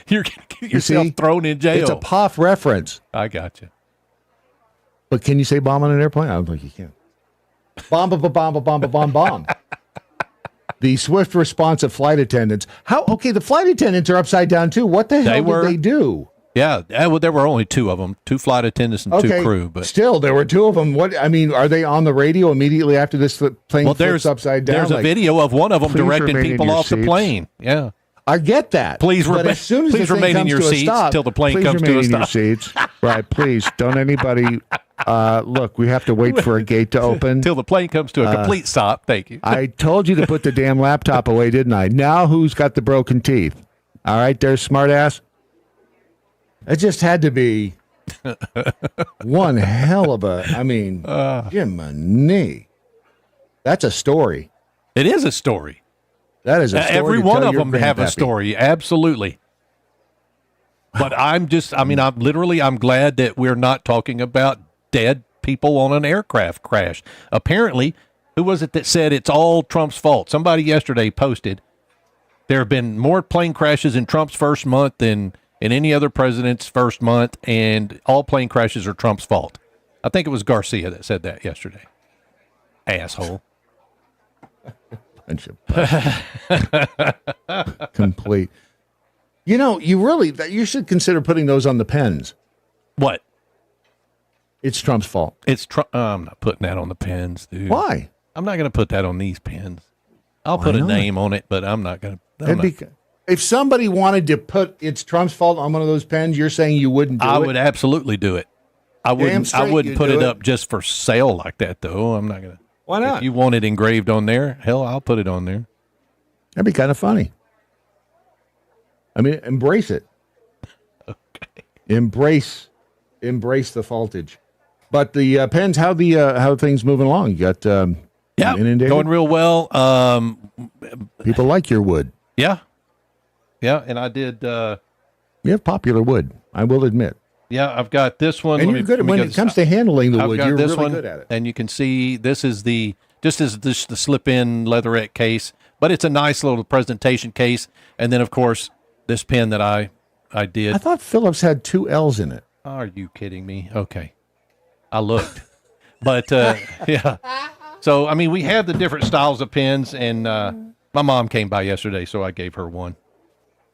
You're going to get yourself thrown in jail. It's a POF reference. I got you. But can you say bomb on an airplane? I don't think you can. Bomb. The swift response of flight attendants. The flight attendants are upside down too. What the hell did they do? Yeah, well, there were only two of them, 2 flight attendants and 2 crew. But still, there were 2 of them. Are they on the radio immediately after this plane flips upside down? There's a video of one of them directing people off the plane. Yeah. I get that. Please remain in your seats till the plane comes to a stop. Your seats. Right, please. Don't anybody... look, we have to wait for a gate to open. Till the plane comes to a complete stop. Thank you. I told you to put the damn laptop away, didn't I? Now who's got the broken teeth? All right, there's smart ass. It just had to be one hell of a... Jiminy. That's a story. It is a story. That is a story. Every one of them have a story, absolutely. But I'm glad that we're not talking about dead people on an aircraft crash. Apparently, who was it that said it's all Trump's fault? Somebody yesterday posted there have been more plane crashes in Trump's first month than in any other president's first month, and all plane crashes are Trump's fault. I think it was Garcia that said that yesterday. Asshole. Complete. You should consider putting those on the pens. What? It's Trump's fault. I'm not putting that on the pens, dude. Why? I'm not going to put that on these pens. I'll put a name on it, but I'm not going to. If somebody wanted to put "It's Trump's fault" on one of those pens, you're saying you wouldn't do it? I would absolutely do it. I wouldn't put it up just for sale like that, though. I'm not going to. Why not? If you want it engraved on there, hell, I'll put it on there. That'd be kind of funny. I mean, embrace it. Okay. Embrace the faultage. But the pens, how things moving along? You got inundated? Going real well. People like your wood. Yeah, and I did. You have popular wood, I will admit. Yeah, I've got this one. And you're good when it comes to handling the wood. You're really good at it. And you can see this is the slip-in leatherette case, but it's a nice little presentation case. And then, of course, this pen that I did. I thought Phillips had 2 L's in it. Are you kidding me? Okay, I looked, but yeah. So I mean, we have the different styles of pens, and my mom came by yesterday, so I gave her one.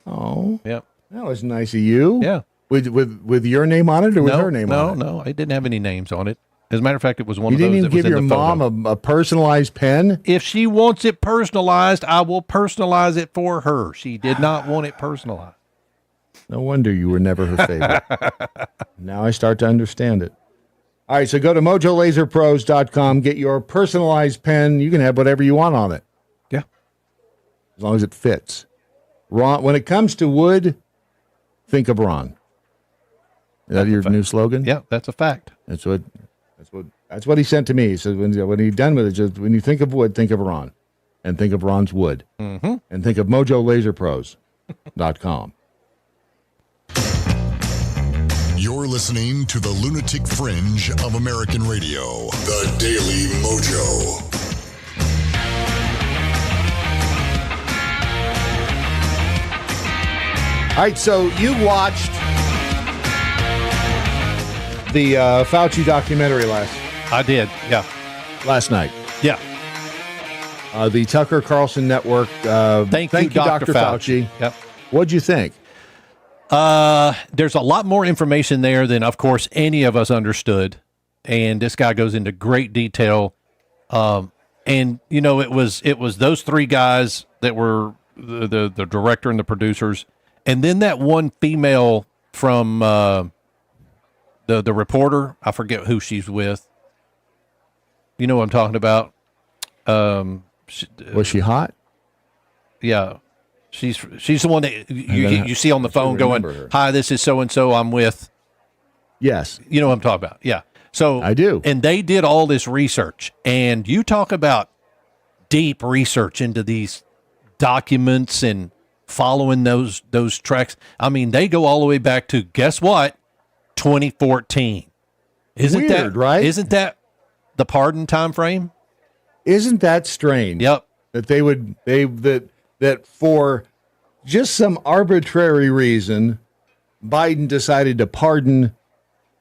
Oh, yep, that was nice of you. Yeah. With your name on it or with her name on it? No, it didn't have any names on it. As a matter of fact, it was one of those. You didn't that even give was in your the photo. mom a personalized pen? If she wants it personalized, I will personalize it for her. She did not want it personalized. No wonder you were never her favorite. Now I start to understand it. All right, so go to mojolaserpros.com, get your personalized pen. You can have whatever you want on it. Yeah. As long as it fits. Ron, when it comes to wood, think of Ron. Is that your new slogan? Yeah, that's a fact. That's what he sent to me. He said when he's done with it, just when you think of wood, think of Ron, and think of Ron's wood, and think of mojolaserpros.com. You're listening to the Lunatic Fringe of American radio, the Daily Mojo. All right, so you watched the Fauci documentary I did, yeah. Last night. Yeah. The Tucker Carlson Network. Thank you, Dr. Fauci. Yep. What'd you think? There's a lot more information there than, of course, any of us understood. And this guy goes into great detail. And, you know, it was those 3 guys that were the director and the producers. And then that one female from the reporter, I forget who she's with. You know what I'm talking about? Was she hot? Yeah. She's the one that you see on the phone going, "Hi, this is so-and-so I'm with." Yes. You know what I'm talking about. Yeah. So I do. And they did all this research. And you talk about deep research into these documents and following those tracks. I mean, they go all the way back to, guess what? 2014. Isn't Weird, that right? Isn't that the pardon time frame? Isn't that strange? Yep. That for just some arbitrary reason, Biden decided to pardon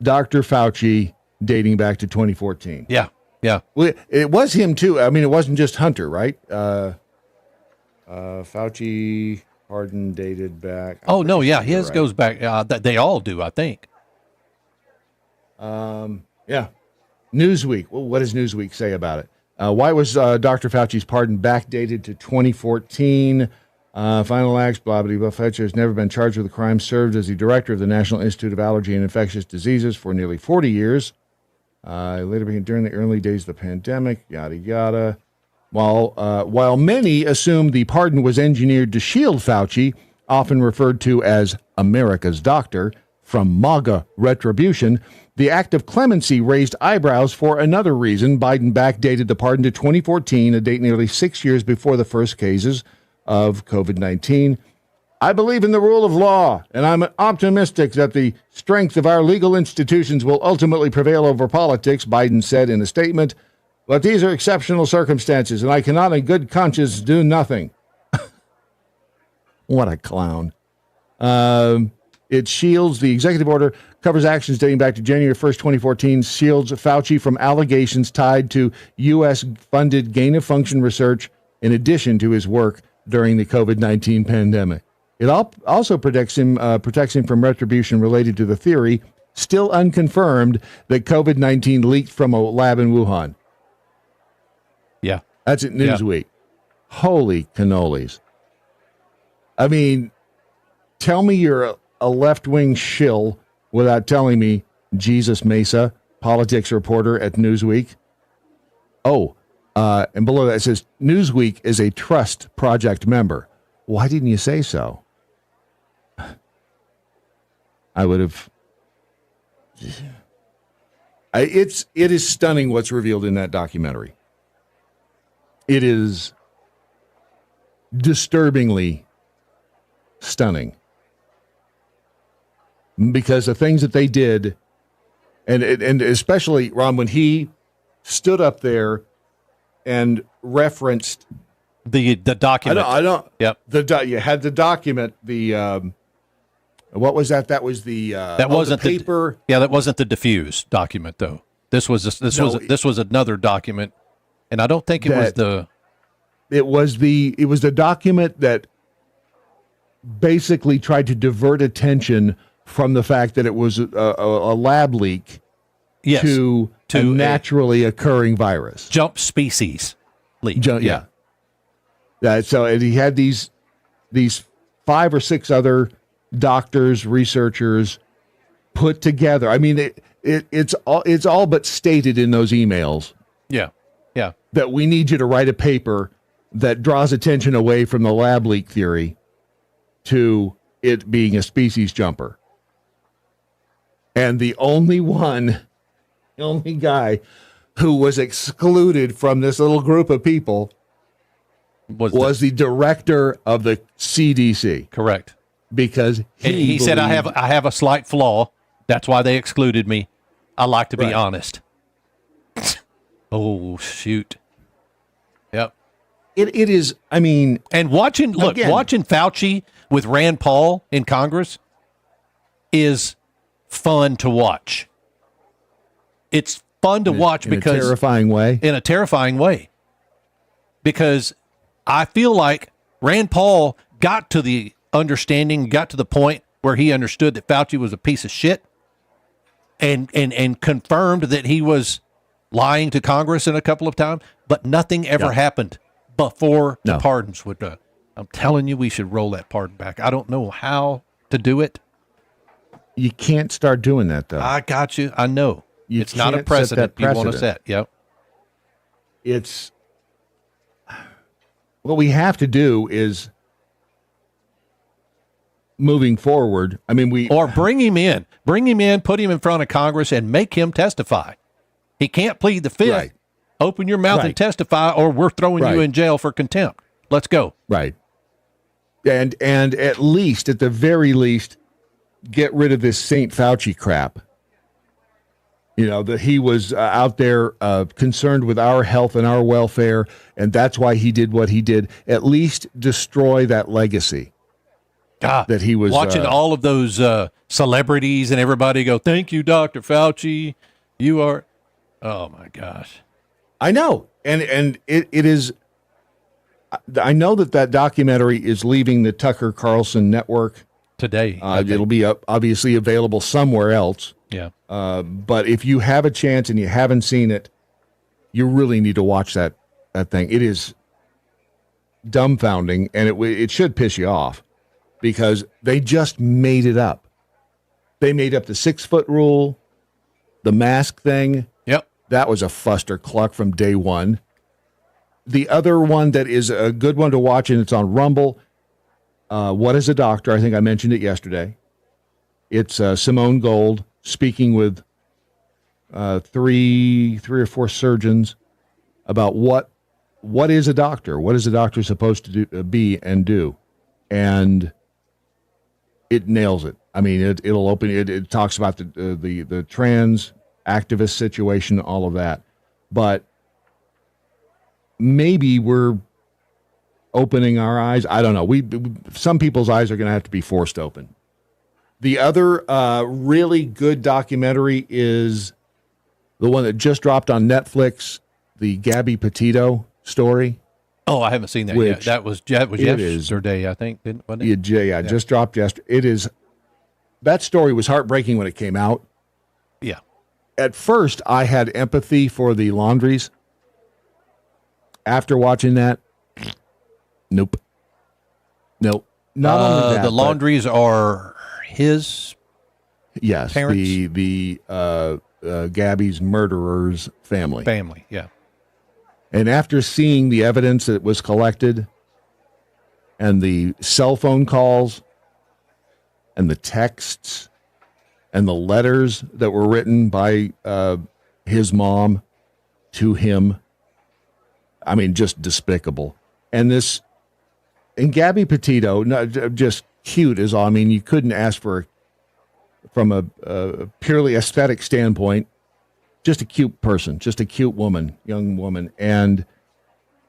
Dr. Fauci dating back to 2014. Yeah. Yeah. It was him too. I mean, it wasn't just Hunter, right? Fauci pardon dated back. Oh no, yeah, his goes back. They all do, I think. Yeah. Newsweek. Well, what does Newsweek say about it? Why was Dr. Fauci's pardon backdated to 2014? Final acts, blah, blah, blah. Fauci has never been charged with a crime, served as the director of the National Institute of Allergy and Infectious Diseases for nearly 40 years. Later became during the early days of the pandemic, yada, yada. While many assume the pardon was engineered to shield Fauci, often referred to as America's doctor, from MAGA retribution, the act of clemency raised eyebrows for another reason. Biden backdated the pardon to 2014, a date nearly 6 years before the first cases of COVID-19. I believe in the rule of law, and I'm optimistic that the strength of our legal institutions will ultimately prevail over politics, Biden said in a statement. But these are exceptional circumstances, and I cannot in good conscience do nothing. What a clown. It shields, the executive order covers actions dating back to January 1st, 2014, shields Fauci from allegations tied to U.S.-funded gain-of-function research in addition to his work during the COVID-19 pandemic. It also protects him from retribution related to the theory, still unconfirmed, that COVID-19 leaked from a lab in Wuhan. Yeah. That's at Newsweek. Yeah. Holy cannolis. I mean, tell me you're a left-wing shill without telling me Jesus Mesa, politics reporter at Newsweek. Oh, and below that it says, Newsweek is a trust project member. Why didn't you say so? I would have. It is stunning what's revealed in that documentary. It is disturbingly stunning because the things that they did, and especially Ron, when he stood up there and referenced the document. I don't. Yep. You had the document. The what was that? That was the that wasn't the paper. That wasn't the diffuse document though. This was another document, and I don't think it was the. It was the document that basically tried to divert attention from the fact that it was a lab leak to a naturally occurring virus. Jump species leak. Yeah. So he had these 5 or 6 other doctors, researchers put together. I mean, it's all but stated in those emails. Yeah. Yeah. That we need you to write a paper that draws attention away from the lab leak theory to it being a species jumper. And the only guy who was excluded from this little group of people was the director of the CDC. Correct. Because he said, I have a slight flaw. That's why they excluded me. I like to be honest. Oh, shoot. Yep. It is, I mean... And watching Fauci with Rand Paul in Congress is fun to watch. It's fun to watch because... In a terrifying way. In a terrifying way. Because I feel like Rand Paul got to the understanding, got to the point where he understood that Fauci was a piece of shit and confirmed that he was lying to Congress in a couple of times, but nothing ever happened before the pardons would. I'm telling you, we should roll that pardon back. I don't know how to do it. You can't start doing that, though. I got you. I know. It's not a precedent you want to set. Yep. It's what we have to do is moving forward. I mean, or bring him in, put him in front of Congress and make him testify. He can't plead the fifth. Right. Open your mouth and testify, or we're throwing you in jail for contempt. Let's go. Right. And at the very least, get rid of this St. Fauci crap. You know, that he was out there concerned with our health and our welfare, and that's why he did what he did. At least destroy that legacy. That he was watching all of those celebrities and everybody go, "Thank you, Dr. Fauci. You are." Oh my gosh. I know. And it is, I know that documentary is leaving the Tucker Carlson network today. It'll be obviously available somewhere else. Yeah. But if you have a chance and you haven't seen it, you really need to watch that thing. It is dumbfounding, and it should piss you off because they just made it up. They made up the 6-foot rule, the mask thing. Yep. That was a fuster cluck from day one. The other one that is a good one to watch, and it's on Rumble, What is a Doctor? I think I mentioned it yesterday. It's Simone Gold speaking with 3 or 4 surgeons about what is a doctor? What is a doctor supposed to be and do? And it nails it. I mean, it'll open. It talks about the trans activist situation, all of that. But maybe we're opening our eyes. I don't know. Some people's eyes are going to have to be forced open. The other really good documentary is the one that just dropped on Netflix, the Gabby Petito story. Oh, I haven't seen that yet. That was yesterday, I think, wasn't it? Yeah, just dropped yesterday. That story was heartbreaking when it came out. Yeah. At first, I had empathy for the laundries. After watching that, nope. Not only that, the laundries are his parents? the Gabby's murderer's family. Family, yeah. And after seeing the evidence that was collected and the cell phone calls and the texts and the letters that were written by his mom to him, I mean, just despicable. And Gabby Petito, just cute as all. I mean, you couldn't ask for, from a purely aesthetic standpoint, just a cute person, just a cute woman, young woman. And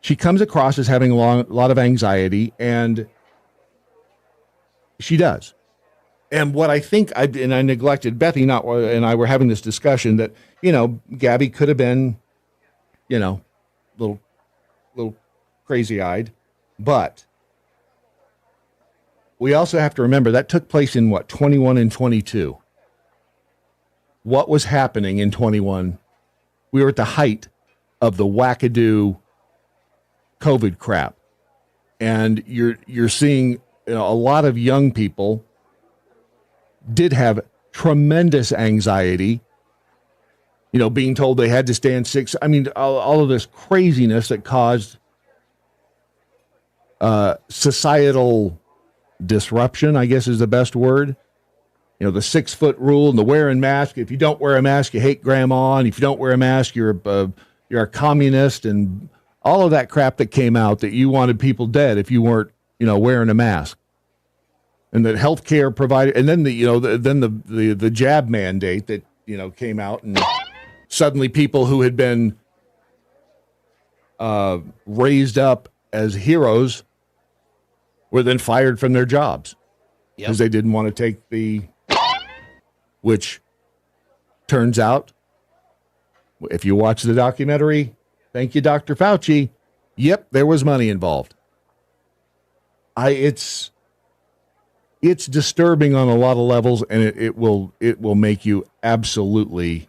she comes across as having a lot of anxiety, and she does. And what I think, I neglected, Bethy and I were having this discussion that, Gabby could have been, little crazy-eyed, but we also have to remember that took place in 21 and 22. What was happening in 21? We were at the height of the wackadoo COVID crap. And you're seeing a lot of young people did have tremendous anxiety, being told they had to stand 6. I mean, all of this craziness that caused societal disruption, I guess is the best word. The 6-foot rule and the wearing mask. If you don't wear a mask, you hate grandma. And if you don't wear a mask, you're a communist, and all of that crap that came out that you wanted people dead if you weren't, wearing a mask. And that healthcare provided, and then the jab mandate that, came out, and suddenly people who had been raised up as heroes were then fired from their jobs because they didn't want to take which turns out, if you watch the documentary, thank you, Dr. Fauci, yep, there was money involved. It's disturbing on a lot of levels, and it will make you absolutely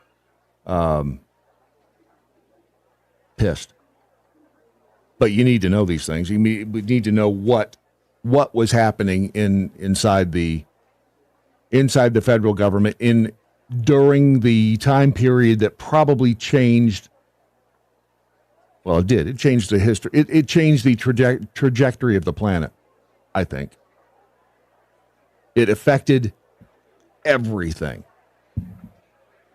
pissed. But you need to know these things. You need to know what was happening inside the federal government during the time period that probably changed. Well, it did. It changed the history. It changed the trajectory of the planet, I think. It affected everything.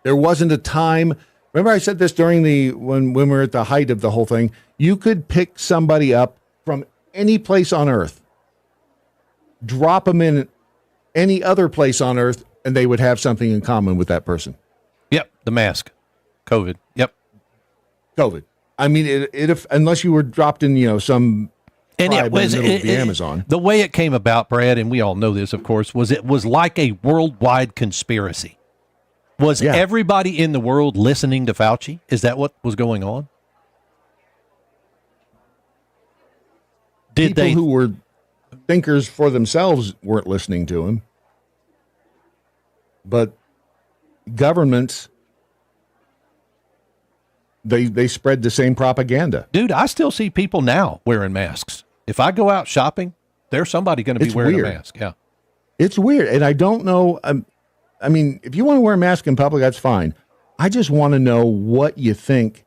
There wasn't a time. Remember, I said this during when we were at the height of the whole thing. You could pick somebody up from any place on Earth, drop them in any other place on Earth, and they would have something in common with that person. Yep, the mask, COVID. Yep, COVID. I mean, it unless you were dropped in, some. And it was in the middle of the Amazon. The way it came about, Brad, and we all know this, of course, was it was like a worldwide conspiracy. Was everybody in the world listening to Fauci? Is that what was going on? People who were thinkers for themselves weren't listening to him. But governments, they spread the same propaganda. Dude, I still see people now wearing masks. If I go out shopping, there's somebody going to be wearing a mask. Yeah. It's weird. And I don't know. I mean, if you want to wear a mask in public, that's fine. I just want to know what you think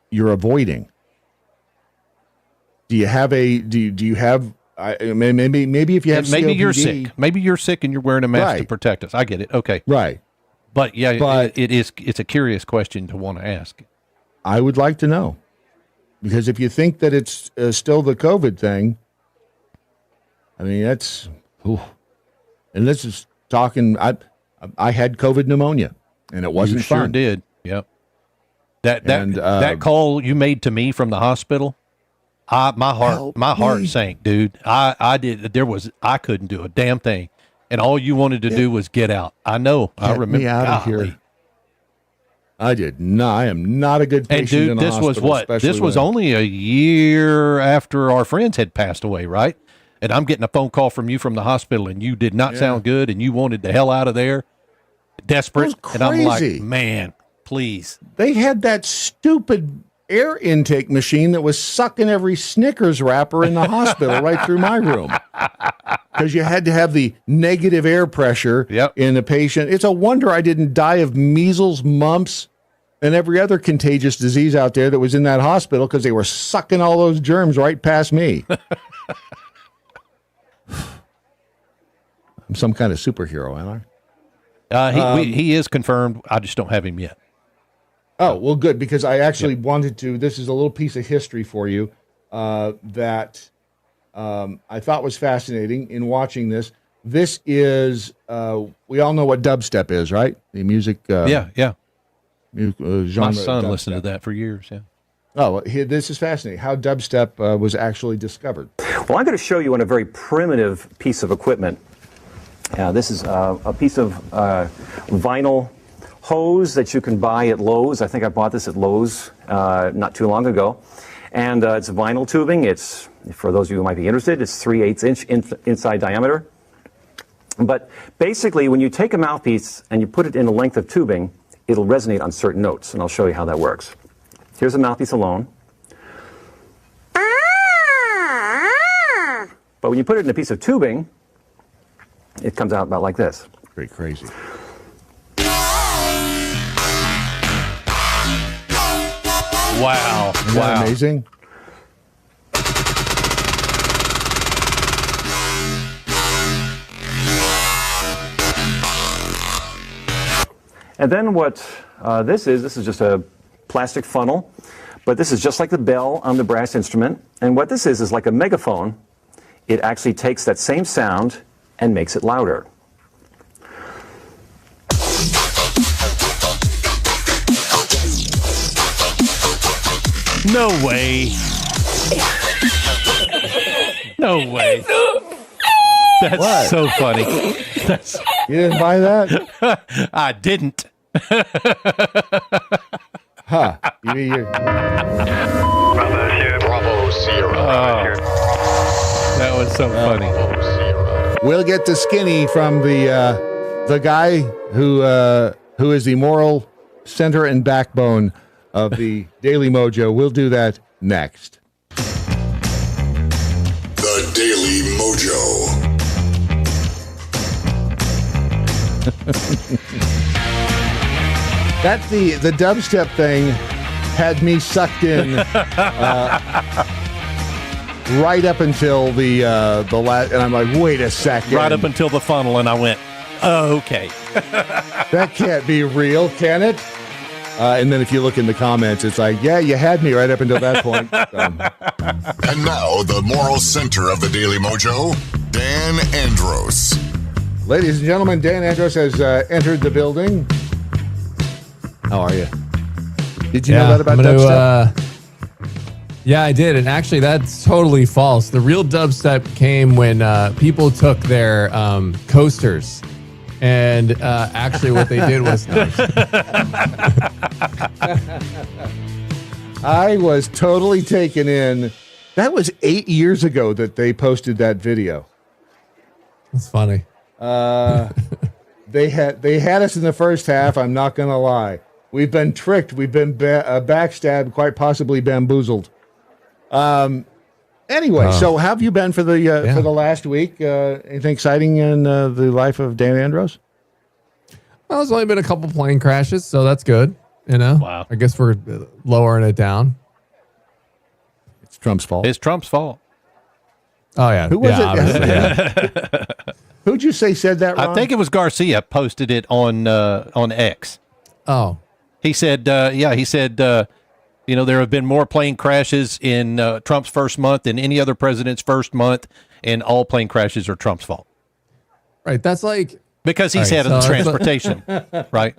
you're avoiding. Do you have maybe if you have maybe you're COPD, sick. Maybe you're sick and you're wearing a mask to protect us. I get it. Okay. Right. But it's a curious question to want to ask. I would like to know. Because if you think that it's still the COVID thing, I mean, that's, and this is talking, I had COVID pneumonia, and it wasn't fun. You sure did, yep. That call you made to me from the hospital, my heart sank, dude. I couldn't do a damn thing, and all you wanted to do was get out. I know, I remember. Me out of here. I did not. I am not a good patient in And a dude, this was hospital, what? This was only a year after our friends had passed away, right? And I'm getting a phone call from you from the hospital, and you did not sound good, and you wanted the hell out of there, desperate. And I'm like, man, please. They had that stupid air intake machine that was sucking every Snickers wrapper in the hospital right through my room. Because you had to have the negative air pressure in the patient. It's a wonder I didn't die of measles, mumps, and every other contagious disease out there that was in that hospital because they were sucking all those germs right past me. I'm some kind of superhero, am I? He is confirmed. I just don't have him yet. Oh, well, good, because I actually wanted to. This is a little piece of history for you that I thought was fascinating in watching this. This is, we all know what dubstep is, right? The music. Yeah. Genre. My son listened to that for years, Oh, this is fascinating. How dubstep was actually discovered. Well, I'm going to show you on a very primitive piece of equipment. This is a piece of vinyl hose that you can buy at Lowe's. I think I bought this at Lowe's not too long ago. And it's vinyl tubing. It's, for those of you who might be interested, it's 3/8 inch inside diameter. But basically, when you take a mouthpiece and you put it in a length of tubing, it'll resonate on certain notes, and I'll show you how that works. Here's a mouthpiece alone. But when you put it in a piece of tubing, it comes out about like this. Pretty crazy. Wow. Isn't that amazing? And then what this is just a plastic funnel, but this is just like the bell on the brass instrument. And what this is like a megaphone. It actually takes that same sound and makes it louder. No way. No way. That's so funny. You didn't buy that? I didn't. Huh. Bravo Sierra. That was so funny. We'll get to Skinny from the guy who is the moral center and backbone of the Daily MoJo. We'll do that next. The Daily MoJo. That the dubstep thing had me sucked in right up until the last, and I'm like, wait a second. Right up until the funnel, and I went, oh, okay. That can't be real, can it? And then if you look in the comments, it's like, yeah, you had me right up until that point. And now, the moral center of the Daily MoJo, Dan Andros. Ladies and gentlemen, Dan Andros has entered the building. How are you? Did you know that about dubstep? Yeah, I did. And actually, that's totally false. The real dubstep came when people took their coasters. And actually what they did was... I was totally taken in. That was 8 years ago that they posted that video. It's funny. They had us in the first half. I'm not going to lie. We've been tricked. We've been backstabbed, quite possibly bamboozled. Anyway, so how have you been for the last week? Anything exciting in the life of Dan Andros? Well, there's only been a couple plane crashes, so that's good. You know, wow. I guess we're lowering it down. It's Trump's fault. It's Trump's fault. Oh yeah, who was it? Obviously, yeah. Who'd you say said that wrong? I think it was Garcia posted it on X. Oh, he said, you know, there have been more plane crashes in Trump's first month than any other president's first month, and all plane crashes are Trump's fault. Right. That's like because he's head of transportation, right?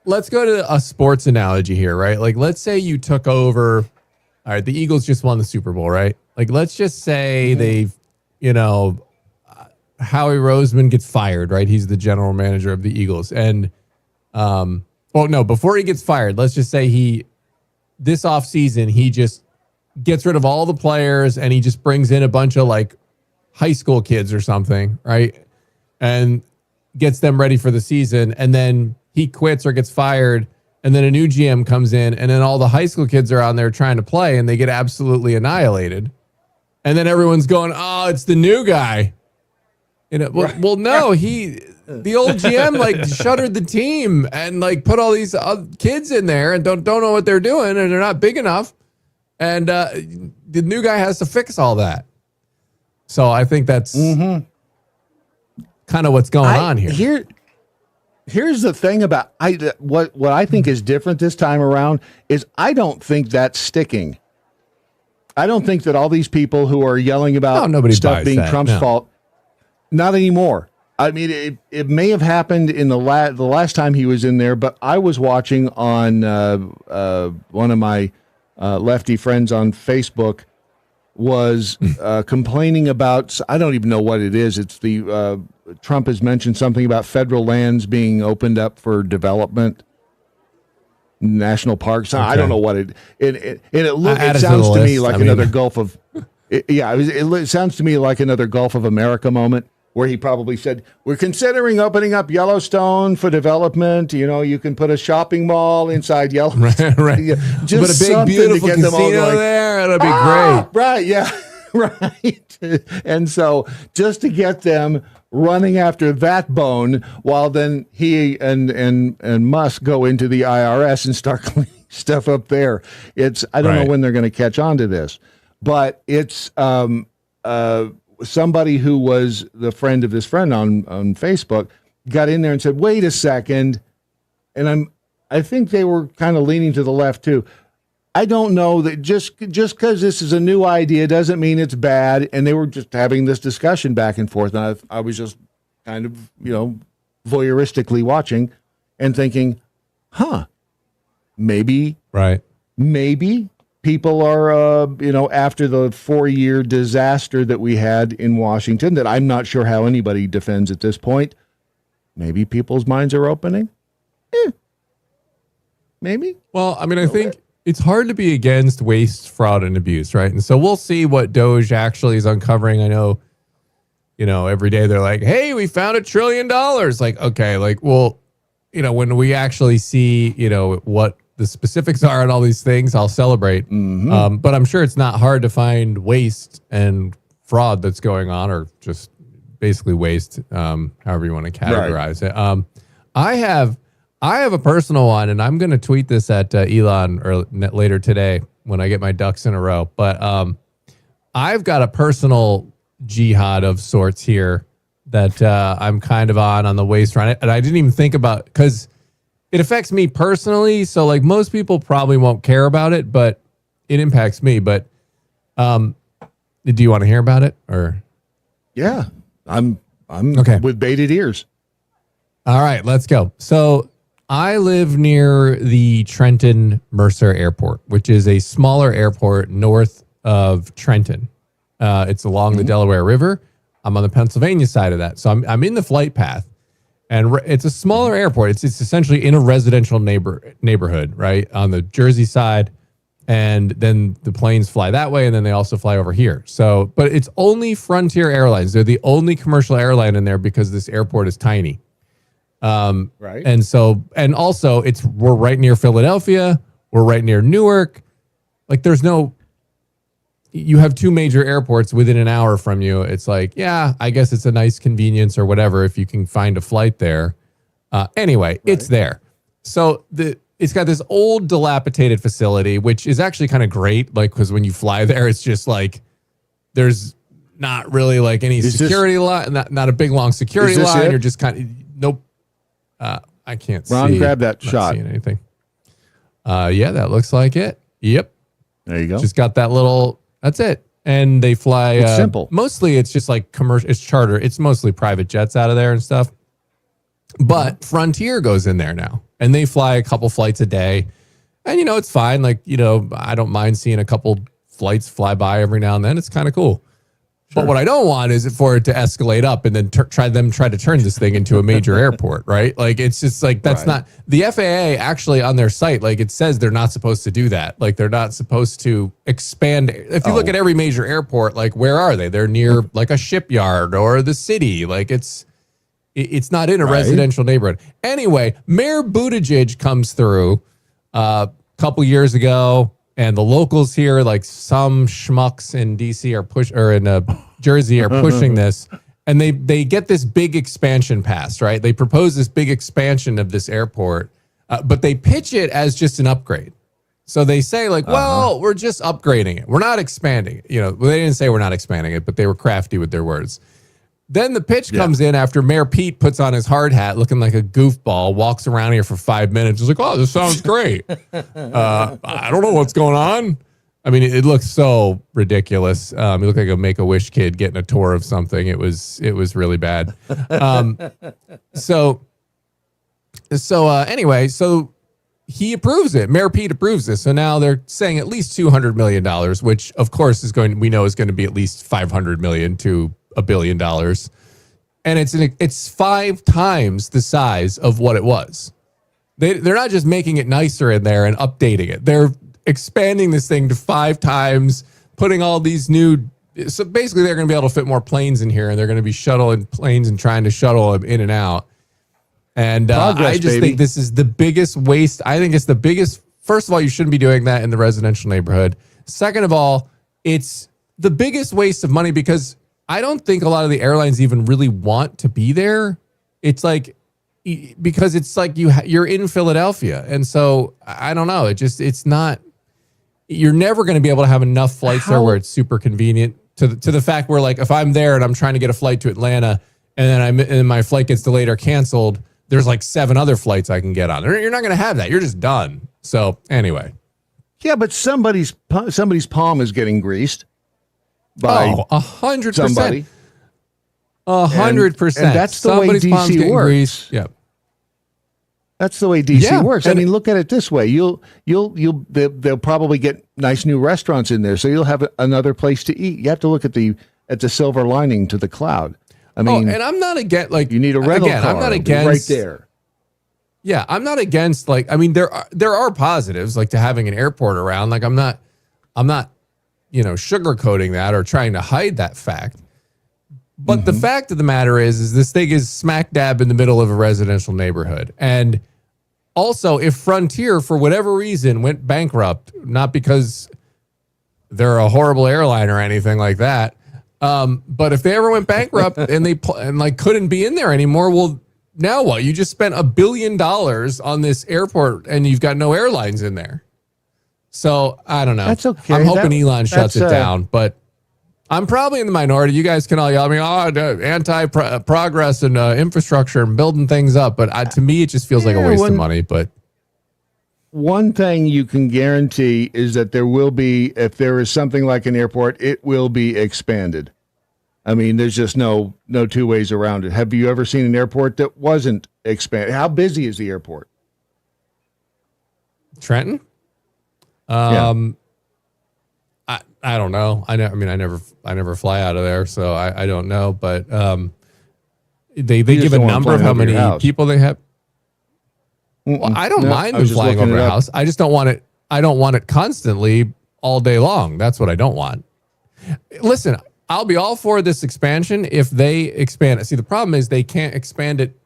Let's go to a sports analogy here, right? Like, let's say you took over. All right, the Eagles just won the Super Bowl, right? Like, let's just say they've, you know, Howie Roseman gets fired, right? He's the general manager of the Eagles, and Well, no, before he gets fired, let's just say this offseason, he just gets rid of all the players and he just brings in a bunch of like high school kids or something, right? And gets them ready for the season. And then he quits or gets fired. And then a new GM comes in and then all the high school kids are on there trying to play and they get absolutely annihilated. And then everyone's going, oh, it's the new guy. Well, no, the old GM like shuttered the team and like put all these kids in there and don't know what they're doing and they're not big enough. And the new guy has to fix all that. So I think that's kind of what's going on here. Here's the thing about what I think is different this time around is I don't think that's sticking. I don't think that all these people who are yelling about stuff being Trump's fault, not anymore. I mean, it may have happened in the last time he was in there, but I was watching on one of my lefty friends on Facebook was complaining about, I don't even know what it is. It's the Trump has mentioned something about federal lands being opened up for development, national parks. Okay. I don't know what it sounds to me like another Gulf of it sounds to me like another Gulf of America moment where he probably said, we're considering opening up Yellowstone for development. You know, you can put a shopping mall inside Yellowstone. Right. Just put a big, beautiful to get them all casino going, there. It'll be great. Right, yeah, right. And so just to get them running after that bone while then he and Musk go into the IRS and start cleaning stuff up there. I don't know when they're going to catch on to this, but it's somebody who was the friend of this friend on Facebook got in there and said, wait a second. And I think they were kind of leaning to the left too. I don't know that just because this is a new idea doesn't mean it's bad. And they were just having this discussion back and forth. And I was just kind of, voyeuristically watching and thinking, maybe people are, after the 4-year disaster that we had in Washington that I'm not sure how anybody defends at this point. Maybe people's minds are opening. Maybe. Well, I mean, I think it's hard to be against waste, fraud, and abuse, right? And so we'll see what Doge actually is uncovering. I know, every day they're like, hey, we found $1 trillion. Like, okay, like, well, when we actually see, what the specifics are and all these things, I'll celebrate. Mm-hmm. But I'm sure it's not hard to find waste and fraud that's going on, or just basically waste, however you want to categorize it. I have a personal one, and I'm going to tweet this at Elon later today when I get my ducks in a row. But I've got a personal jihad of sorts here that I'm kind of on the waste run. And I didn't even think about, because it affects me personally. So like most people probably won't care about it, but it impacts me. But do you want to hear about it, or? Yeah, I'm okay with bated ears. All right, let's go. So I live near the Trenton Mercer Airport, which is a smaller airport north of Trenton. It's along the Delaware River. I'm on the Pennsylvania side of that. So I'm in the flight path, and it's a smaller airport. It's essentially in a residential neighborhood, right, on the Jersey side. And then the planes fly that way, and then they also fly over here. So, but it's only Frontier Airlines. They're the only commercial airline in there because this airport is tiny. Right. And so, and also we're right near Philadelphia. We're right near Newark. Like you have two major airports within an hour from you. It's like, yeah, I guess it's a nice convenience or whatever if you can find a flight there. Anyway, it's there. So it's got this old dilapidated facility, which is actually kind of great. Like, because when you fly there, it's just like, there's not really like any security line, not a big long security line. You're just kind of, nope. I can't see. Ron, grab that shot. Seeing anything. Yeah, that looks like it. Yep. There you go. Just got that little, that's it. And they fly. It's simple. Mostly it's just like commercial, it's charter. It's mostly private jets out of there and stuff. But Frontier goes in there now, and they fly a couple flights a day. And, it's fine. Like, I don't mind seeing a couple flights fly by every now and then. It's kind of cool. But what I don't want is for it to escalate up and then try to turn this thing into a major airport, right? Like, it's just like, that's not the FAA actually on their site. Like, it says they're not supposed to do that. Like, they're not supposed to expand. If you look at every major airport, like, where are they? They're near like a shipyard or the city. Like, it's not in a residential neighborhood. Anyway, Mayor Buttigieg comes through a couple years ago. And the locals here, like some schmucks in DC or in Jersey are pushing this, and they get this big expansion passed, right? They propose this big expansion of this airport, but they pitch it as just an upgrade. So they say like, well, we're just upgrading it. We're not expanding it. They didn't say we're not expanding it, but they were crafty with their words. Then the pitch comes in after Mayor Pete puts on his hard hat looking like a goofball, walks around here for 5 minutes. He's like, oh, this sounds great. I don't know what's going on. I mean, it looks so ridiculous. He looked like a Make-A-Wish kid getting a tour of something. It was really bad. Anyway, he approves it. Mayor Pete approves this. So now they're saying at least $200 million, which of course we know is going to be at least $500 million to $1 billion, and it's 5 times the size of what it was. They're not just making it nicer in there and updating it. They're expanding this thing to 5 times, putting all these new. So basically, they're going to be able to fit more planes in here, and they're going to be shuttling planes and trying to shuttle them in and out. And I just think this is the biggest waste. I think it's the biggest. First of all, you shouldn't be doing that in the residential neighborhood. Second of all, it's the biggest waste of money because I don't think a lot of the airlines even really want to be there. It's like, because it's like you're in Philadelphia. And so I don't know. It's not, you're never going to be able to have enough flights there where it's super convenient to the fact where, like, if I'm there and I'm trying to get a flight to Atlanta and then my flight gets delayed or canceled, there's like 7 other flights I can get on. You're not going to have that. You're just done. So anyway. Yeah, but somebody's palm is getting greased. By 100%. 100%. And that's the way DC works. Yeah. That's the way DC works. I mean, look at it this way. They'll probably get nice new restaurants in there, so you'll have another place to eat. You have to look at the silver lining to the cloud. I mean, and I'm not against, like, you need a rental car. I'm not against right there. Yeah, I'm not against, like, I mean, there are positives, like, to having an airport around. Like, I'm not sugarcoating that or trying to hide that fact. But the fact of the matter is this thing is smack dab in the middle of a residential neighborhood. And also, if Frontier, for whatever reason, went bankrupt, not because they're a horrible airline or anything like that, but if they ever went bankrupt and couldn't be in there anymore, well, now what? You just spent $1 billion on this airport and you've got no airlines in there. So I don't know. That's okay. I'm hoping Elon shuts it down, but I'm probably in the minority. You guys can all yell at me, anti-progress and infrastructure and building things up. But to me, it just feels like a waste of money. But one thing you can guarantee is that there will be, if there is something like an airport, it will be expanded. I mean, there's just no 2 ways around it. Have you ever seen an airport that wasn't expanded? How busy is the airport? Trenton? I don't know. I never fly out of there, so I don't know. But they give a number of how many people they have. Well, I don't mind them flying over a house. I just don't want it. I don't want it constantly all day long. That's what I don't want. Listen, I'll be all for this expansion if they expand it. See, the problem is they can't expand it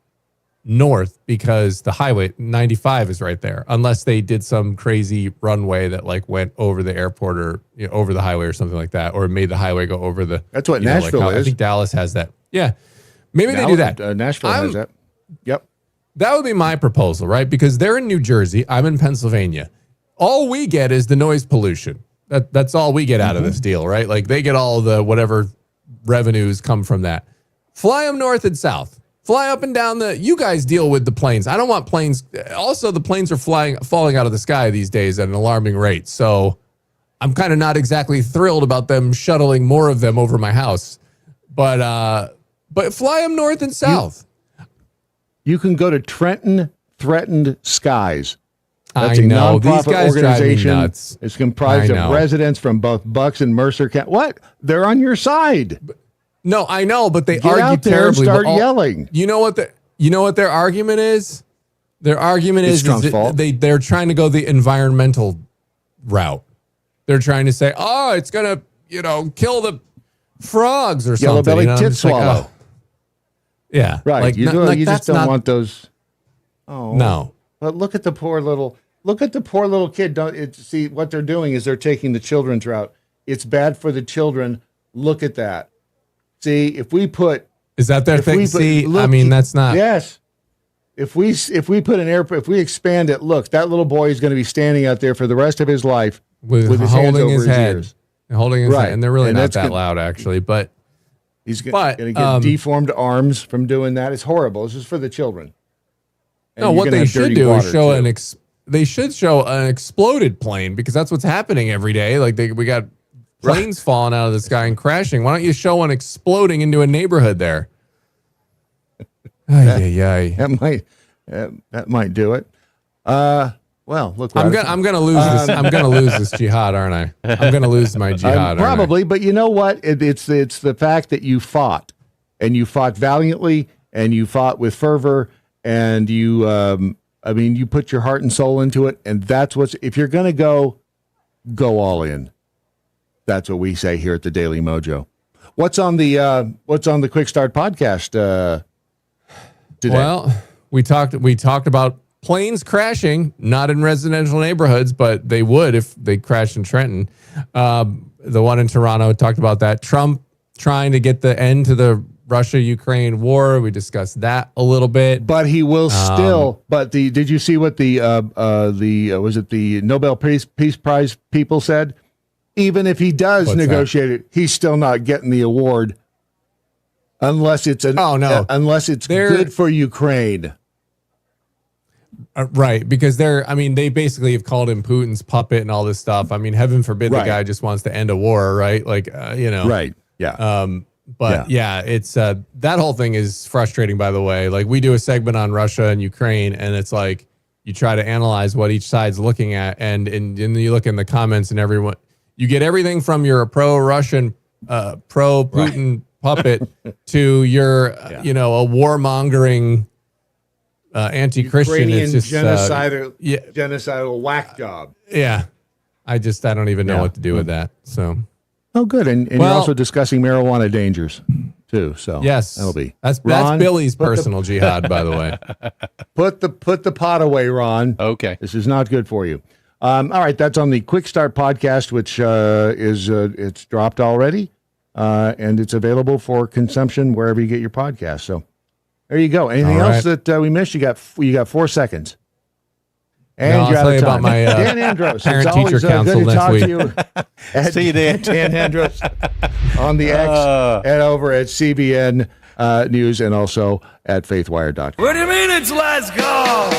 north because the highway 95 is right there, unless they did some crazy runway that like went over the airport or over the highway or something like that, or made the highway go over the. That's what Nashville is. I think Dallas has that. Yeah, maybe they do that. Nashville has that. Yep. That would be my proposal, right? Because they're in New Jersey, I'm in Pennsylvania. All we get is the noise pollution. That's all we get out of this deal, right? Like they get all the whatever revenues come from that. Fly them north and south. Fly up and down you guys deal with the planes. I don't want planes. Also, the planes are falling out of the sky these days at an alarming rate. So I'm kind of not exactly thrilled about them shuttling more of them over my house. But fly them north and south. You can go to Trenton Threatened Skies. That's I a know. These nonprofit guys drive me organization. nuts. It's comprised of residents from both Bucks and Mercer County. What? They're on your side. No, I know, but they Get argue out there terribly. and start yelling. You know what their argument is? Their argument It's is Trump's fault. they're trying to go the environmental route. They're trying to say, oh, it's gonna, kill the frogs or Yellow something. belly tit swallow. Yeah, Right. Like, you just don't want those. Oh no. But look at the poor little kid. See what they're doing is they're taking the children's route. It's bad for the children. Look at that. See, if we put Is that their thing? That's not. Yes. If we put if we expand it, look, that little boy is going to be standing out there for the rest of his life with his hands holding over his head. ears. Holding his Right. head. And they're really And not that's that loud, actually. But he's going to get deformed arms from doing that. It's horrible. This is for the children. And no, you're what gonna they have should dirty do is water, show too. they should show an exploded plane, because that's what's happening every day. Like we got planes falling out of the sky and crashing. Why don't you show one exploding into a neighborhood there? That might do it. Well, look. I'm gonna lose this. I'm gonna lose this jihad, aren't I? I'm gonna lose my jihad. Probably, but you know what? It's the fact that you fought, and you fought valiantly, and you fought with fervor, and you you put your heart and soul into it, and that's if you're gonna go all in. That's what we say here at the Daily Mojo. What's on the Quick Start podcast today? Well, we talked about planes crashing, not in residential neighborhoods, but they would if they crashed in Trenton. The one in Toronto talked about that. Trump trying to get the end to the Russia-Ukraine war. We discussed that a little bit. But he will still. But did you see what the was it the Nobel Peace Prize people said? Even if he does negotiate it, he's still not getting the award unless it's good for Ukraine. Right, because they basically have called him Putin's puppet and all this stuff. I mean, heaven forbid the guy just wants to end a war, right? Like, Right, yeah. But it's that whole thing is frustrating, by the way. Like, we do a segment on Russia and Ukraine, and it's like you try to analyze what each side's looking at, and you look in the comments, and everyone, you get everything from your pro-Russian, pro-Putin puppet to your, a warmongering anti-Christian. Ukrainian It's just genocidal whack job. Yeah, I don't even know what to do with that. So, oh, good, and you're also discussing marijuana dangers too. So yes, that'll be that's Ron, Billy's personal jihad, by the way. Put the pot away, Ron. Okay, this is not good for you. All right, that's on the Quick Start podcast, which it's dropped already, and it's available for consumption wherever you get your podcast. So there you go. Anything else that we missed? You got 4 seconds. And you're out of time. About my Dan Andros. It's always good to talk to you. See you, Dan. Dan Andros on the X and over at CBN News and also at faithwire.com. What do you mean it's last call?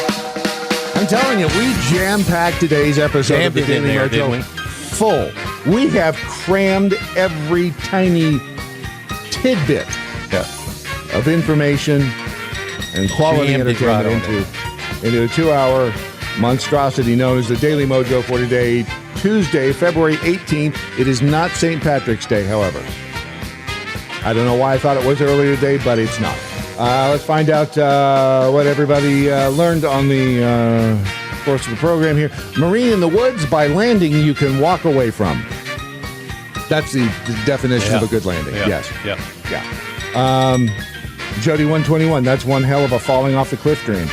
I'm telling you, we jam-packed today's episode of the Daily Mojo full. We have crammed every tiny tidbit of information and quality entertainment into a 2-hour monstrosity known as the Daily Mojo for today, Tuesday, February 18th. It is not St. Patrick's Day, however. I don't know why I thought it was earlier today, but it's not. Let's find out what everybody learned on the course of the program here. Marine in the woods, by landing you can walk away from. That's the definition of a good landing. Yeah. Yes. Yeah. Jody 121, that's one hell of a falling off the cliff dream.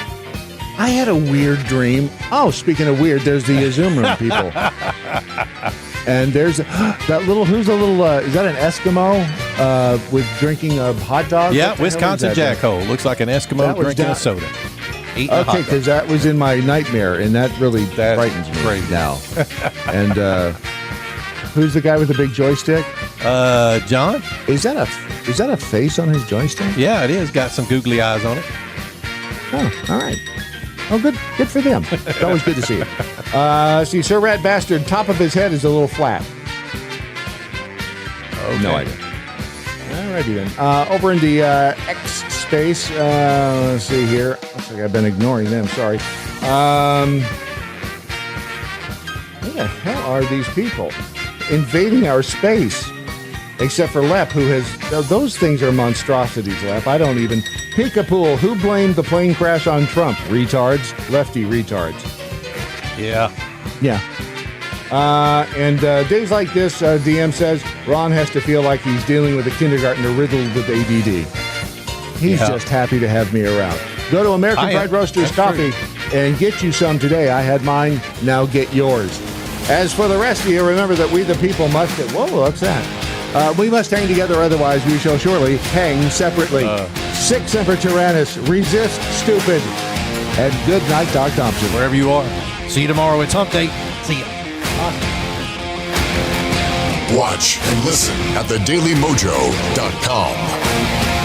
I had a weird dream. Oh, speaking of weird, there's the Zoom room people. And there's that little, is that an Eskimo with drinking a hot dog? Yeah, Wisconsin Jackhole. Looks like an Eskimo drinking a soda. Okay, because that was in my nightmare, and that really frightens me right now. And who's the guy with the big joystick? John. Is that a face on his joystick? Yeah, it is. Got some googly eyes on it. Oh, all right. Oh, good for them. It's always good to see it. See, Sir Rat Bastard, top of his head is a little flat. Okay. No idea. All righty then. Over in the X space, let's see here. Looks like I've been ignoring them. Sorry. the hell are these people invading our space? Except for Lepp, who has... Those things are monstrosities, Lepp. I don't even... Peekapool, who blamed the plane crash on Trump? Retards. Lefty retards. Yeah. Yeah. And days like this, DM says, Ron has to feel like he's dealing with a kindergartner riddled with ADD. He's just happy to have me around. Go to American Pride Roasters Coffee and get you some today. I had mine. Now get yours. As for the rest of you, remember that we the people must... Whoa, what's that? We must hang together, otherwise we shall surely hang separately. Sic Semper Tyrannis, resist stupid, and good night, Doc Thompson. Wherever you are. See you tomorrow. It's Hump Day. See ya. Watch and listen at thedailymojo.com.